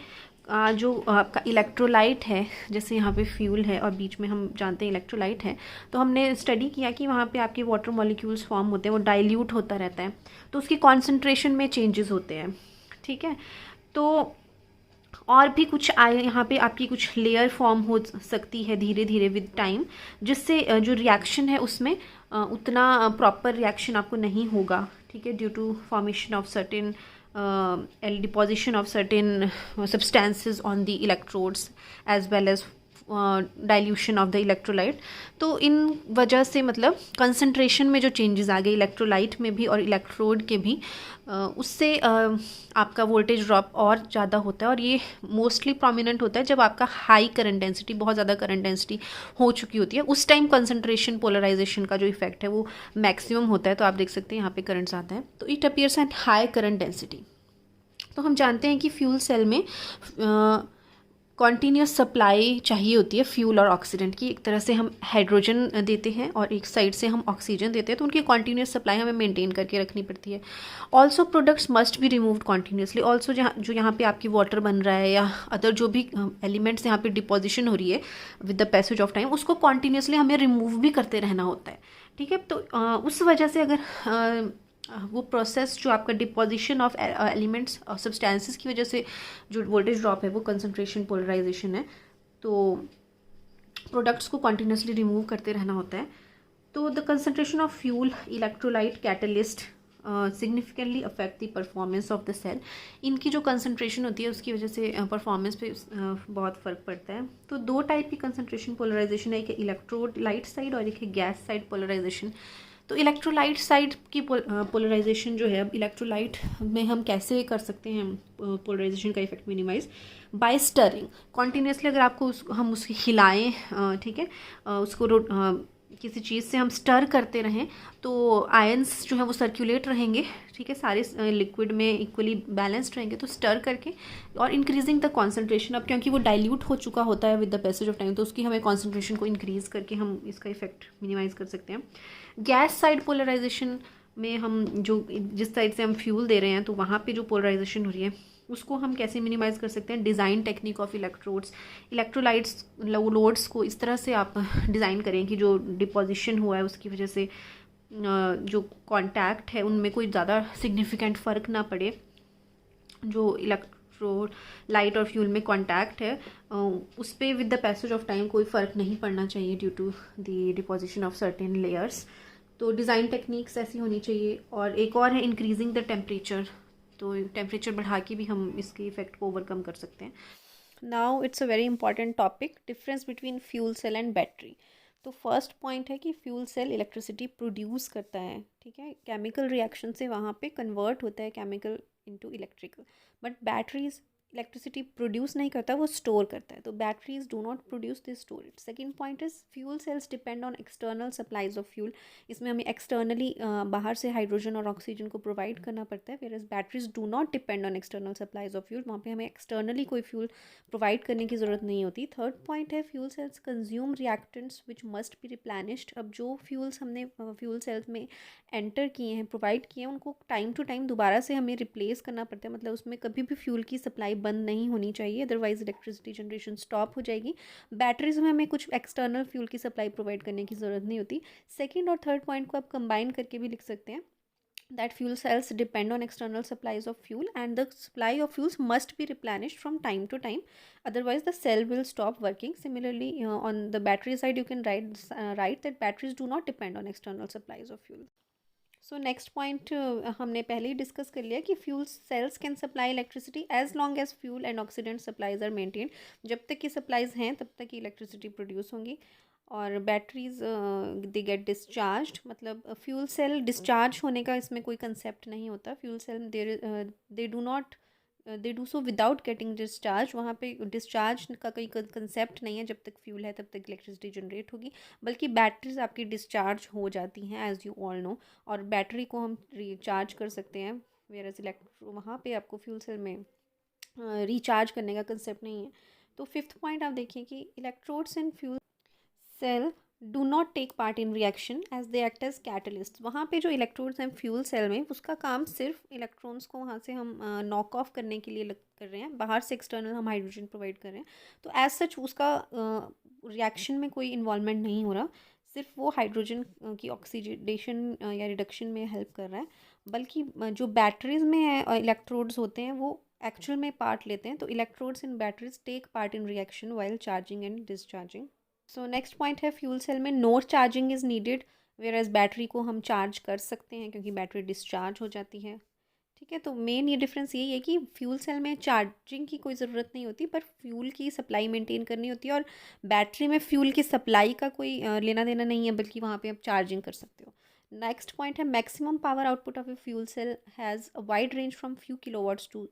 जो आपका इलेक्ट्रोलाइट है, जैसे यहाँ पे फ्यूल है और बीच में हम जानते हैं इलेक्ट्रोलाइट है, तो हमने स्टडी किया कि वहाँ पे आपके वाटर मॉलिक्यूल्स फॉर्म होते हैं, वो डाइल्यूट होता रहता है, तो उसकी कॉन्सेंट्रेशन में चेंजेस होते हैं। ठीक है, तो और भी कुछ आए यहाँ पे आपकी कुछ लेयर फॉर्म हो सकती है धीरे धीरे विद टाइम, जिससे जो रिएक्शन है उसमें उतना प्रॉपर रिएक्शन आपको नहीं होगा। ठीक है, due to formation of certain deposition of certain substances on the electrodes as well as dilution of the electrolyte. तो इन वजह से मतलब कंसंट्रेशन में जो चेंजेस आ गए इलेक्ट्रोलाइट में भी और इलेक्ट्रोड के भी, उससे आपका वोल्टेज ड्रॉप और ज़्यादा होता है, और ये मोस्टली प्रोमिनेंट होता है जब आपका हाई करंट डेंसिटी, बहुत ज़्यादा करंट डेंसिटी हो चुकी होती है, उस टाइम कंसंट्रेशन पोलराइजेशन का जो इफेक्ट है वो मैक्सिमम होता है। तो आप देख सकते हैं यहाँ पे करंट्स आता है, तो it appears at high current density. तो हम जानते हैं कि फ्यूल सेल में कॉन्टीन्यूस सप्लाई चाहिए होती है फ्यूल और ऑक्सीडेंट की। एक तरह से हम हाइड्रोजन देते हैं और एक साइड से हम ऑक्सीजन देते हैं, तो उनकी कॉन्टीन्यूस सप्लाई हमें मेंटेन करके रखनी पड़ती है। Also products must be removed continuously. Also जो यहाँ पे आपकी वाटर बन रहा है या अदर जो भी एलिमेंट्स यहाँ पे डिपोजिशन हो रही है with the passage of time, उसको कॉन्टीन्यूसली हमें रिमूव भी करते रहना होता है। ठीक है, तो उस वजह से अगर वो प्रोसेस जो आपका डिपोजिशन ऑफ एलिमेंट्स और सब्सटेंसेस की वजह से जो वोल्टेज ड्रॉप है वो कंसंट्रेशन पोलराइजेशन है, तो प्रोडक्ट्स को कॉन्टीन्यूसली रिमूव करते रहना होता है। तो the concentration of fuel, electrolyte, catalyst significantly affect the performance of the cell. इनकी जो कंसंट्रेशन होती है उसकी वजह से परफॉर्मेंस पे बहुत फ़र्क पड़ता है। तो दो टाइप की कंसंट्रेशन पोलराइजेशन है, एक इलेक्ट्रोलाइट साइड और एक है गैस साइड पोलराइजेशन। तो इलेक्ट्रोलाइट साइड की पोलराइजेशन जो है, अब इलेक्ट्रोलाइट में हम कैसे कर सकते हैं पोलराइजेशन का effect minimize? By stirring continuously. अगर आपको हम उसकी हिलाएं, ठीक है, उसको किसी चीज़ से हम स्टर करते रहें, तो आयंस जो है वो सर्कुलेट रहेंगे। ठीक है, सारे लिक्विड में इक्वली बैलेंस्ड रहेंगे, तो स्टर करके और इंक्रीजिंग द कॉन्सेंट्रेशन। अब क्योंकि वो डाइल्यूट हो चुका होता है with the passage of time, तो उसकी हमें कॉन्सेंट्रेशन को इंक्रीज करके हम इसका इफेक्ट मिनिमाइज कर सकते हैं। गैस साइड पोलराइजेशन में हम जो जिस साइड से हम फ्यूल दे रहे हैं, तो वहाँ पे जो पोलराइजेशन हो रही है उसको हम कैसे मिनिमाइज़ कर सकते हैं? Design technique of electrodes, electrolytes loads को इस तरह से आप डिज़ाइन करें कि जो डिपोजिशन हुआ है उसकी वजह से जो कांटेक्ट है उनमें कोई ज़्यादा सिग्निफिकेंट फ़र्क ना पड़े। जो इलेक्ट्रोलाइट और फ्यूल में कांटेक्ट है उस पर with the passage of time कोई फ़र्क नहीं पड़ना चाहिए due to the deposition of certain layers. तो डिज़ाइन टेक्निक्स ऐसी होनी चाहिए। और एक और है इंक्रीजिंग द टेम्परेचर, तो टेम्परेचर बढ़ा के भी हम इसके इफेक्ट को ओवरकम कर सकते हैं। Now it's a very important topic, difference between fuel cell and battery. तो फर्स्ट पॉइंट है कि फ्यूल सेल इलेक्ट्रिसिटी प्रोड्यूस करता है, ठीक है, केमिकल रिएक्शन से वहाँ पे कन्वर्ट होता है chemical into electrical. But batteries electricity produce नहीं करता, वो स्टोर करता है। तो batteries do not produce, they store it. Second point is fuel cells depend on external supplies of fuel. इसमें हमें एक्सटर्नली बाहर से हाइड्रोजन और ऑक्सीजन को प्रोवाइड करना पड़ता है, whereas batteries do not depend on external supplies of fuel. वहाँ पे हमें एक्सटर्नली कोई फ्यूल प्रोवाइड करने की ज़रूरत नहीं होती। थर्ड पॉइंट है fuel cells consume reactants which must be replenished. अब जो फ्यूल्स हमने फ्यूल सेल्स में एंटर किए हैं, प्रोवाइड किए हैं, उनको टाइम टू टाइम दोबारा से हमें रिप्लेस करना पड़ता है। मतलब उसमें कभी भी फ्यूल की सप्लाई बंद नहीं होनी चाहिए, अदरवाइज इलेक्ट्रिसिटी जनरेशन स्टॉप हो जाएगी। बैटरीज में हमें कुछ एक्सटर्नल फ्यूल की सप्लाई प्रोवाइड करने की ज़रूरत नहीं होती। सेकेंड और थर्ड पॉइंट को आप कंबाइन करके भी लिख सकते हैं, that fuel cells depend on external supplies of fuel and the supply of fuels must be replenished from time to time, otherwise the cell will stop working. Similarly, on the battery side you can write that batteries do not depend on external supplies of fuel. So next point हमने पहले ही discuss कर लिया कि fuel cells can supply electricity as long as fuel and oxidant supplies are maintain. जब तक की supplies हैं तब तक की इलेक्ट्रिसिटी प्रोड्यूस होंगी। और बैटरीज दे गेट डिस्चार्ज, मतलब फ्यूल सेल डिस्चार्ज होने का इसमें कोई कंसेप्ट नहीं होता। Fuel cell they do not they do so without getting discharge. वहाँ पे डिस्चार्ज का कोई कंसेप्ट नहीं है, जब तक फ्यूल है तब तक इलेक्ट्रिसिटी जनरेट होगी, बल्कि बैटरीज आपकी डिस्चार्ज हो जाती हैं एज यू ऑल नो, और बैटरी को हम रिचार्ज कर सकते हैं। वेयर एज वहाँ पे आपको फ्यूल सेल में रिचार्ज करने का कंसेप्ट नहीं है। तो फिफ्थ पॉइंट आप देखिए कि electrodes in fuel cell do not take part in reaction as they act as catalyst. वहाँ पे जो इलेक्ट्रोड्स हैं फ्यूल सेल में, उसका काम सिर्फ इलेक्ट्रॉन्स को वहाँ से हम नॉक ऑफ करने के लिए कर रहे हैं, बाहर से एक्सटर्नल हम हाइड्रोजन प्रोवाइड कर रहे हैं। तो एज सच उसका रिएक्शन में कोई इन्वॉल्वमेंट नहीं हो रहा, सिर्फ वो हाइड्रोजन की ऑक्सीडेशन या रिडक्शन में हेल्प कर रहा है। बल्कि जो बैटरीज में है इलेक्ट्रोड्स होते हैं वो एक्चुअल में पार्ट लेते हैं। तो electrodes in batteries take part in reaction while charging and discharging. So next point है फ्यूल सेल में no charging is needed, whereas battery को हम चार्ज कर सकते हैं क्योंकि बैटरी डिस्चार्ज हो जाती है। ठीक है, तो मेन ये डिफरेंस यही है कि फ्यूल सेल में चार्जिंग की कोई ज़रूरत नहीं होती, पर फ्यूल की सप्लाई मेंटेन करनी होती है, और बैटरी में फ्यूल की सप्लाई का कोई लेना देना नहीं है, बल्कि वहाँ पे आप चार्जिंग कर सकते हो। नेक्स्ट पॉइंट है maximum power output of a fuel cell has a wide range from few kilowatts to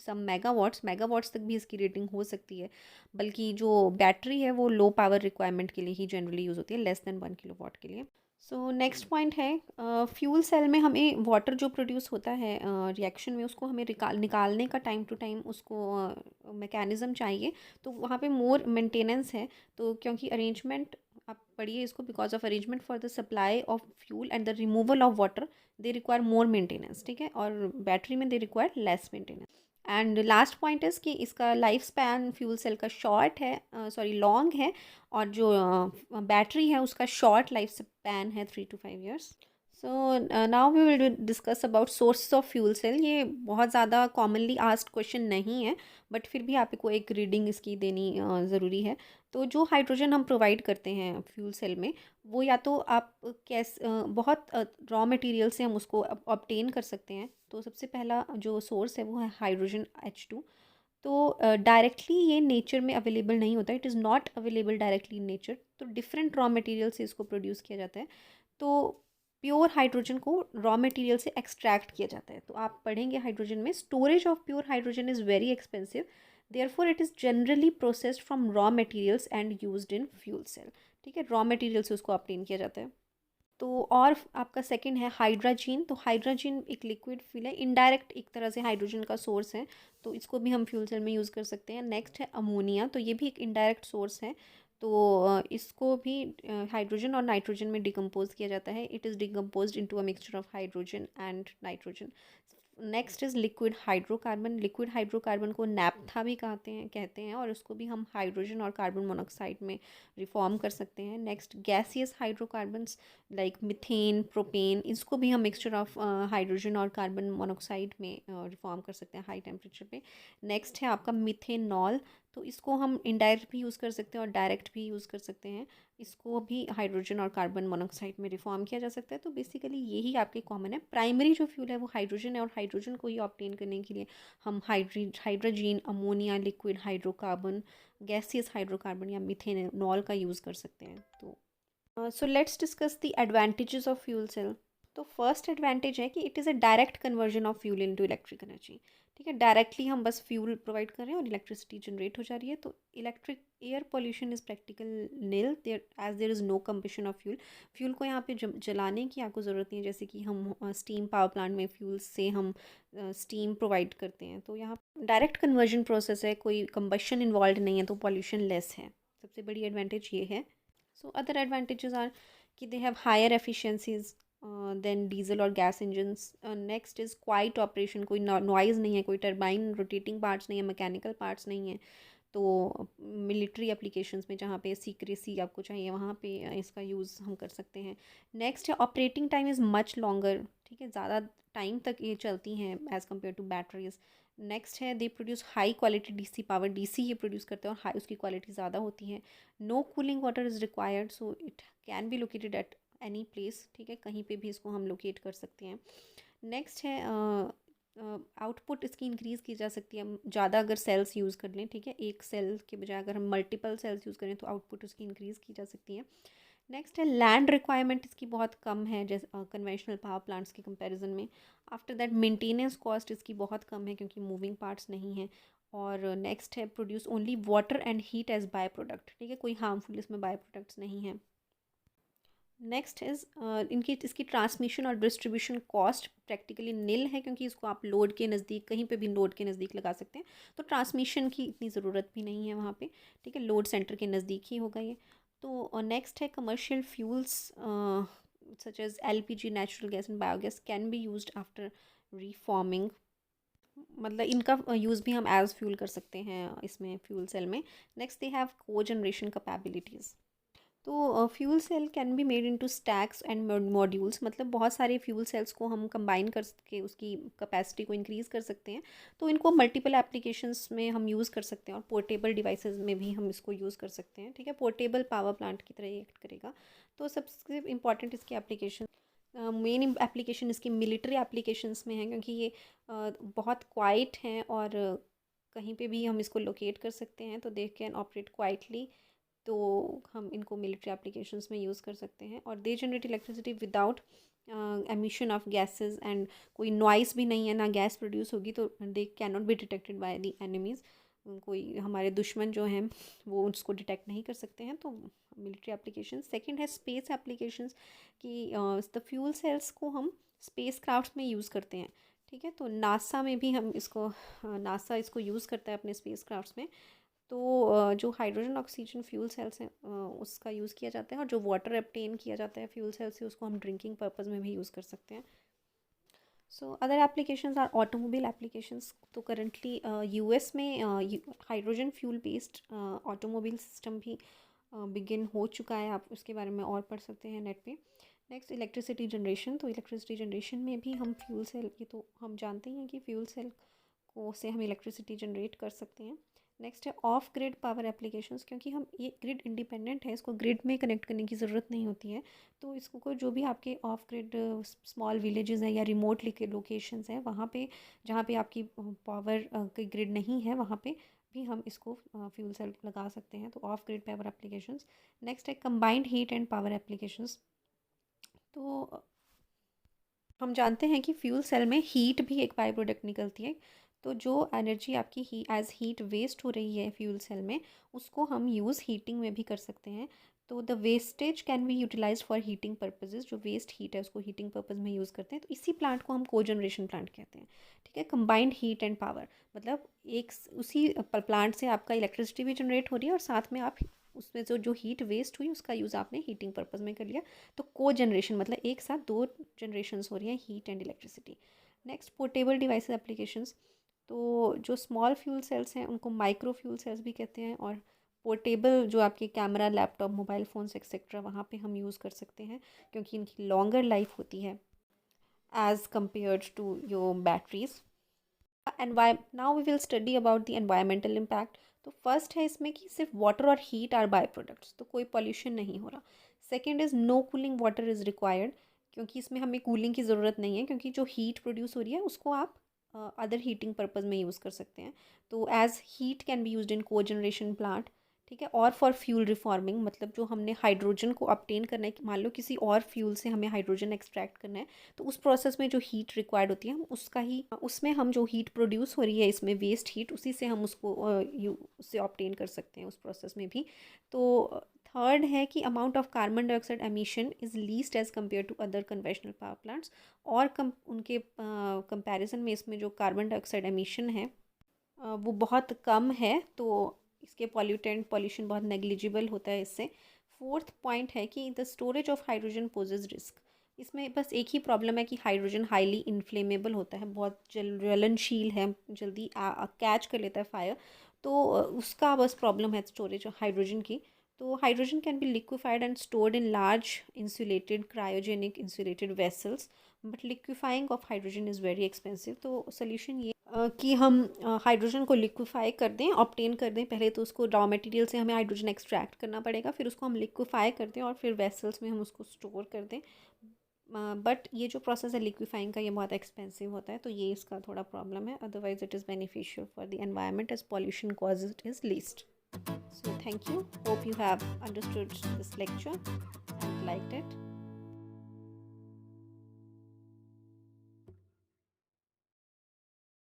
some megawatts तक भी इसकी रेटिंग हो सकती है। बल्कि जो बैटरी है वो लो पावर रिक्वायरमेंट के लिए ही जनरली यूज़ होती है, लेस देन 1 किलोवाट के लिए। सो नेक्स्ट पॉइंट है फ्यूल सेल में हमें वाटर जो प्रोड्यूस होता है रिएक्शन में, उसको हमें निकालने का टाइम टू टाइम उसको मैकेनिज़्म चाहिए। तो वहाँ पे मोर मेंटेनेंस है, तो क्योंकि अरेंजमेंट आप पढ़िए इसको, because of arrangement for the supply of fuel and the removal of water they require more maintenance. ठीक है, और बैटरी में they require less maintenance. And last point is कि इसका लाइफ स्पैन फ्यूल सेल का शॉर्ट है, sorry long है, और जो बैटरी है उसका शॉर्ट लाइफ स्पैन है 3 to 5 years। So now we will discuss about sources of fuel cell. ये बहुत ज़्यादा कॉमनली आस्क्ड क्वेश्चन नहीं है, बट फिर भी आपको एक रीडिंग इसकी देनी ज़रूरी है। तो जो हाइड्रोजन हम प्रोवाइड करते हैं फ्यूल सेल में, वो या तो आप बहुत रॉ मटेरियल से हम उसको ऑब्टेन कर सकते हैं। तो सबसे पहला जो सोर्स है वो है हाइड्रोजन H2। तो डायरेक्टली ये नेचर में अवेलेबल नहीं होता, it is not available directly in nature. तो डिफरेंट रॉ मटेरियल से इसको प्रोड्यूस किया जाता है। तो प्योर हाइड्रोजन को रॉ मटेरियल से एक्सट्रैक्ट किया जाता है। तो आप पढ़ेंगे हाइड्रोजन में storage of pure hydrogen is very expensive, therefore it is generally processed from raw materials and used in fuel cell. ठीक है, रॉ मटेरियल से उसको ऑब्टेन किया जाता है। तो और आपका सेकंड है हाइड्रोजन। तो हाइड्रोजन एक लिक्विड फ्यूल है, इनडायरेक्ट एक तरह से हाइड्रोजन का सोर्स है, तो इसको भी हम फ्यूल सेल में यूज़ कर सकते हैं। नेक्स्ट है अमोनिया, तो ये भी एक इनडायरेक्ट सोर्स है। तो इसको भी हाइड्रोजन और नाइट्रोजन में डिकम्पोज किया जाता है। It is decomposed into a mixture of hydrogen and nitrogen. Next is liquid hydrocarbon. Liquid hydrocarbon को नैप्था भी कहते हैं, और उसको भी हम हाइड्रोजन और कार्बन मोनोऑक्साइड में रिफॉर्म कर सकते हैं। Next gaseous hydrocarbons like methane, propane, इसको भी हम मिक्सचर ऑफ हाइड्रोजन और कार्बन मोनोऑक्साइड में रिफॉर्म कर सकते हैं हाई टेम्परेचर पे। नेक्स्ट है आपका मिथेनॉल। तो इसको हम इनडायरेक्ट भी यूज़ कर सकते हैं और डायरेक्ट भी यूज़ कर सकते हैं। इसको भी हाइड्रोजन और कार्बन मोनोऑक्साइड में रिफॉर्म किया जा सकता है। तो बेसिकली यही आपके कॉमन है। प्राइमरी जो फ्यूल है वो हाइड्रोजन है, और हाइड्रोजन को ही ऑब्टेन करने के लिए हम hydrogen, ammonia, liquid hydrocarbon, gaseous hydrocarbon या मिथेनॉल का यूज़ कर सकते हैं। तो so let's discuss the advantages of fuel cell. तो फर्स्ट एडवांटेज है कि it is a direct conversion of fuel into electric energy. ठीक है, डायरेक्टली हम बस फ्यूल प्रोवाइड कर रहे हैं और इलेक्ट्रिसिटी जनरेट हो जा रही है। तो electric air pollution is practical nil there as there is no combustion of fuel. Fuel को यहाँ पे जलाने की आपको ज़रूरत नहीं है, जैसे कि हम स्टीम पावर प्लांट में फ्यूल से हम स्टीम प्रोवाइड करते हैं। तो यहाँ डायरेक्ट कन्वर्जन प्रोसेस है, कोई कम्बशन इन्वॉल्व नहीं है, तो पॉल्यूशन लेस है। सबसे बड़ी एडवांटेज ये है। So other advantages are कि they have higher efficiencies than diesel और gas engines। next is quiet operation, कोई noise नहीं है, कोई turbine rotating parts नहीं है, mechanical parts नहीं है। तो मिलिट्री एप्लीकेशंस में जहाँ पे सीक्रेसी आपको चाहिए वहाँ पे इसका यूज़ हम कर सकते हैं। नेक्स्ट है operating time is much longer. ठीक है, ज़्यादा टाइम तक ये चलती हैं as compare to batteries. Next है they produce high quality DC power. DC ये प्रोड्यूस करते हैं और हाई उसकी क्वालिटी ज़्यादा होती है। No cooling water is required, so it can be located at any place. ठीक है, कहीं पे भी इसको हम लोकेट कर सकते हैं। नेक्स्ट है आउटपुट इसकी इंक्रीज़ की जा सकती है, हम ज़्यादा अगर सेल्स यूज़ कर लें, ठीक है, एक सेल के बजाय अगर हम मल्टीपल सेल्स यूज़ करें तो आउटपुट उसकी इंक्रीज़ की जा सकती है। नेक्स्ट है लैंड रिक्वायरमेंट इसकी बहुत कम है जैसे कन्वेंशनल पावर प्लांट्स के कंपैरिजन में। आफ्टर दैट मेंटेनेंस कॉस्ट इसकी बहुत कम है क्योंकि मूविंग पार्ट्स नहीं हैं। और नेक्स्ट है produce only water and heat as by product, ठीक है, कोई हार्मफुल इसमें बाय प्रोडक्ट्स नहीं हैं। नेक्स्ट इज़ इनकी इसकी ट्रांसमिशन और डिस्ट्रीब्यूशन कॉस्ट प्रैक्टिकली निल है क्योंकि इसको आप लोड के नज़दीक कहीं पे भी लोड के नज़दीक लगा सकते हैं, तो ट्रांसमिशन की इतनी ज़रूरत भी नहीं है वहाँ पे, ठीक है, लोड सेंटर के नज़दीक ही होगा ये। तो नेक्स्ट है commercial fuels such as LPG, natural gas and biogas can be used after reforming, मतलब इनका यूज़ भी हम एज फ्यूल कर सकते हैं इसमें फ्यूल सेल में। Next they have cogeneration capabilities. तो fuel cell can be made into stacks and modules, मतलब बहुत सारे फ्यूल सेल्स को हम कंबाइन करके उसकी कैपेसिटी को इंक्रीज़ कर सकते हैं। तो इनको मल्टीपल एप्लीकेशंस में हम यूज़ कर सकते हैं और पोर्टेबल डिवाइसेस में भी हम इसको यूज़ कर सकते हैं, ठीक है, पोर्टेबल पावर प्लांट की तरह ये एक्ट करेगा। तो सबसे इम्पॉर्टेंट इसकी एप्लीकेशन, मेन एप्लीकेशन इसकी मिलिट्री एप्लीकेशंस में है क्योंकि ये बहुत क्वाइट हैं और कहीं पे भी हम इसको लोकेट कर सकते हैं, तो दे कैन ऑपरेट क्वाइटली। तो हम इनको मिलिट्री एप्लीकेशंस में यूज़ कर सकते हैं और they generate electricity without emission of gases and कोई नॉइस भी नहीं है, ना गैस प्रोड्यूस होगी, तो they can not be detected by the enemies, कोई हमारे दुश्मन जो हैं वो उसको डिटेक्ट नहीं कर सकते हैं। तो मिलिट्री एप्लीकेशन। सेकंड है स्पेस एप्लीकेशंस कि द फ्यूल सेल्स को हम स्पेस क्राफ्ट्स में यूज़ करते हैं, ठीक है, तो नासा में भी हम इसको नासा इसको यूज़ करता है अपने स्पेस क्राफ्ट्स में। तो जो हाइड्रोजन ऑक्सीजन फ्यूल सेल्स हैं उसका यूज़ किया जाता है और जो वाटर ऑब्टेन किया जाता है फ्यूल सेल से उसको हम ड्रिंकिंग पर्पज़ में भी यूज़ कर सकते हैं। So other applications are automobile applications. तो करंटली यूएस में hydrogen fuel based automobile system भी बिगिन हो चुका है, आप उसके बारे में और पढ़ सकते हैं नेट पे। Next electricity generation. तो इलेक्ट्रिसिटी जनरेशन में भी हम फ्यूल सेल, ये तो हम जानते हैं कि फ्यूल सेल को से हम इलेक्ट्रिसिटी जनरेट कर सकते हैं। नेक्स्ट है ऑफ ग्रिड पावर एप्लीकेशंस, क्योंकि हम ये ग्रिड इंडिपेंडेंट है, इसको ग्रिड में कनेक्ट करने की ज़रूरत नहीं होती है। तो इसको कोई जो भी आपके ऑफ ग्रिड स्मॉल विलेजेस हैं या रिमोट लोकेशंस हैं वहाँ पे जहाँ पे आपकी पावर की ग्रिड नहीं है वहाँ पे भी हम इसको फ्यूल सेल लगा सकते हैं, तो off grid power applications. Next है combined heat and power applications. तो हम जानते हैं कि फ्यूल सेल में हीट भी एक बाई प्रोडक्ट निकलती है, तो जो एनर्जी आपकी एज हीट वेस्ट हो रही है फ्यूल सेल में उसको हम यूज़ हीटिंग में भी कर सकते हैं। तो the wastage can be utilize for heating purposes, जो वेस्ट हीट है उसको हीटिंग पर्पज़ में यूज़ करते हैं, तो इसी प्लांट को हम कोजनरेशन प्लांट कहते हैं, ठीक है। कंबाइंड हीट एंड पावर मतलब एक उसी प्लांट से आपका इलेक्ट्रिसिटी भी जनरेट हो रही है और साथ में आप उसमें जो हीट वेस्ट हुई उसका यूज़ आपने हीटिंग पर्पज़ में कर लिया। तो को जनरेशन मतलब एक साथ दो जनरेशन्स हो रही हैं, heat and electricity. Next portable devices applications. तो जो स्मॉल फ्यूल सेल्स हैं उनको माइक्रो फ्यूल सेल्स भी कहते हैं और पोर्टेबल जो आपके camera, laptop, mobile phones etcetera वहाँ पे हम यूज़ कर सकते हैं क्योंकि इनकी लॉन्गर लाइफ होती है as compared to your batteries. Now we will study about the environmental impact. तो फर्स्ट है इसमें कि सिर्फ वाटर और हीट आर बाय प्रोडक्ट्स, तो कोई पॉल्यूशन नहीं हो रहा। Second is no cooling water is required, क्योंकि इसमें हमें कूलिंग की ज़रूरत नहीं है क्योंकि जो हीट प्रोड्यूस हो रही है उसको आप अदर हीटिंग पर्पज़ में यूज़ कर सकते हैं। तो as heat can be used in cogeneration plant, ठीक है। और फॉर फ्यूल रिफॉर्मिंग मतलब जो हमने हाइड्रोजन को ऑब्टेन करना है, मान लो किसी और फ्यूल से हमें हाइड्रोजन एक्सट्रैक्ट करना है, तो उस प्रोसेस में जो हीट रिक्वायर्ड होती है हम उसका ही उसमें हम जो हीट प्रोड्यूस हो रही है इसमें वेस्ट हीट उसी से हम उसको उससे ऑब्टेन कर सकते हैं उस प्रोसेस में भी। तो थर्ड है कि amount of carbon dioxide emission is least as compare to other conventional power plants, और उनके कंपैरिजन में इसमें जो कार्बन डाइऑक्साइड एमिशन है वो बहुत कम है, तो इसके पॉल्यूशन बहुत नेग्लिजिबल होता है इससे। फोर्थ पॉइंट है कि the storage of hydrogen poses risk. इसमें बस एक ही प्रॉब्लम है कि हाइड्रोजन हाईली इन्फ्लेमेबल होता है, बहुत ज्वलनशील है, जल्दी कैच कर लेता है फायर, तो उसका बस प्रॉब्लम है स्टोरेज ऑफ हाइड्रोजन की। तो hydrogen can be liquefied and stored in large insulated cryogenic insulated vessels, but liquefying of hydrogen is very expensive. तो सोल्यूशन ये कि हम हाइड्रोजन को लिक्विफाई कर दें, ऑब्टेन कर दें। पहले तो उसको रॉ मटेरियल से हमें हाइड्रोजन एक्सट्रैक्ट करना पड़ेगा, फिर उसको हम लिक्विफाई कर दें और फिर वेसल्स में हम उसको स्टोर कर दें। बट ये जो प्रोसेस है लिक्विफाइंग का ये बहुत एक्सपेंसिव होता है, तो ये इसका थोड़ा प्रॉब्लम है. Otherwise it is beneficial for the environment as pollution cause it is least. So thank you. Hope you have understood this lecture and liked it.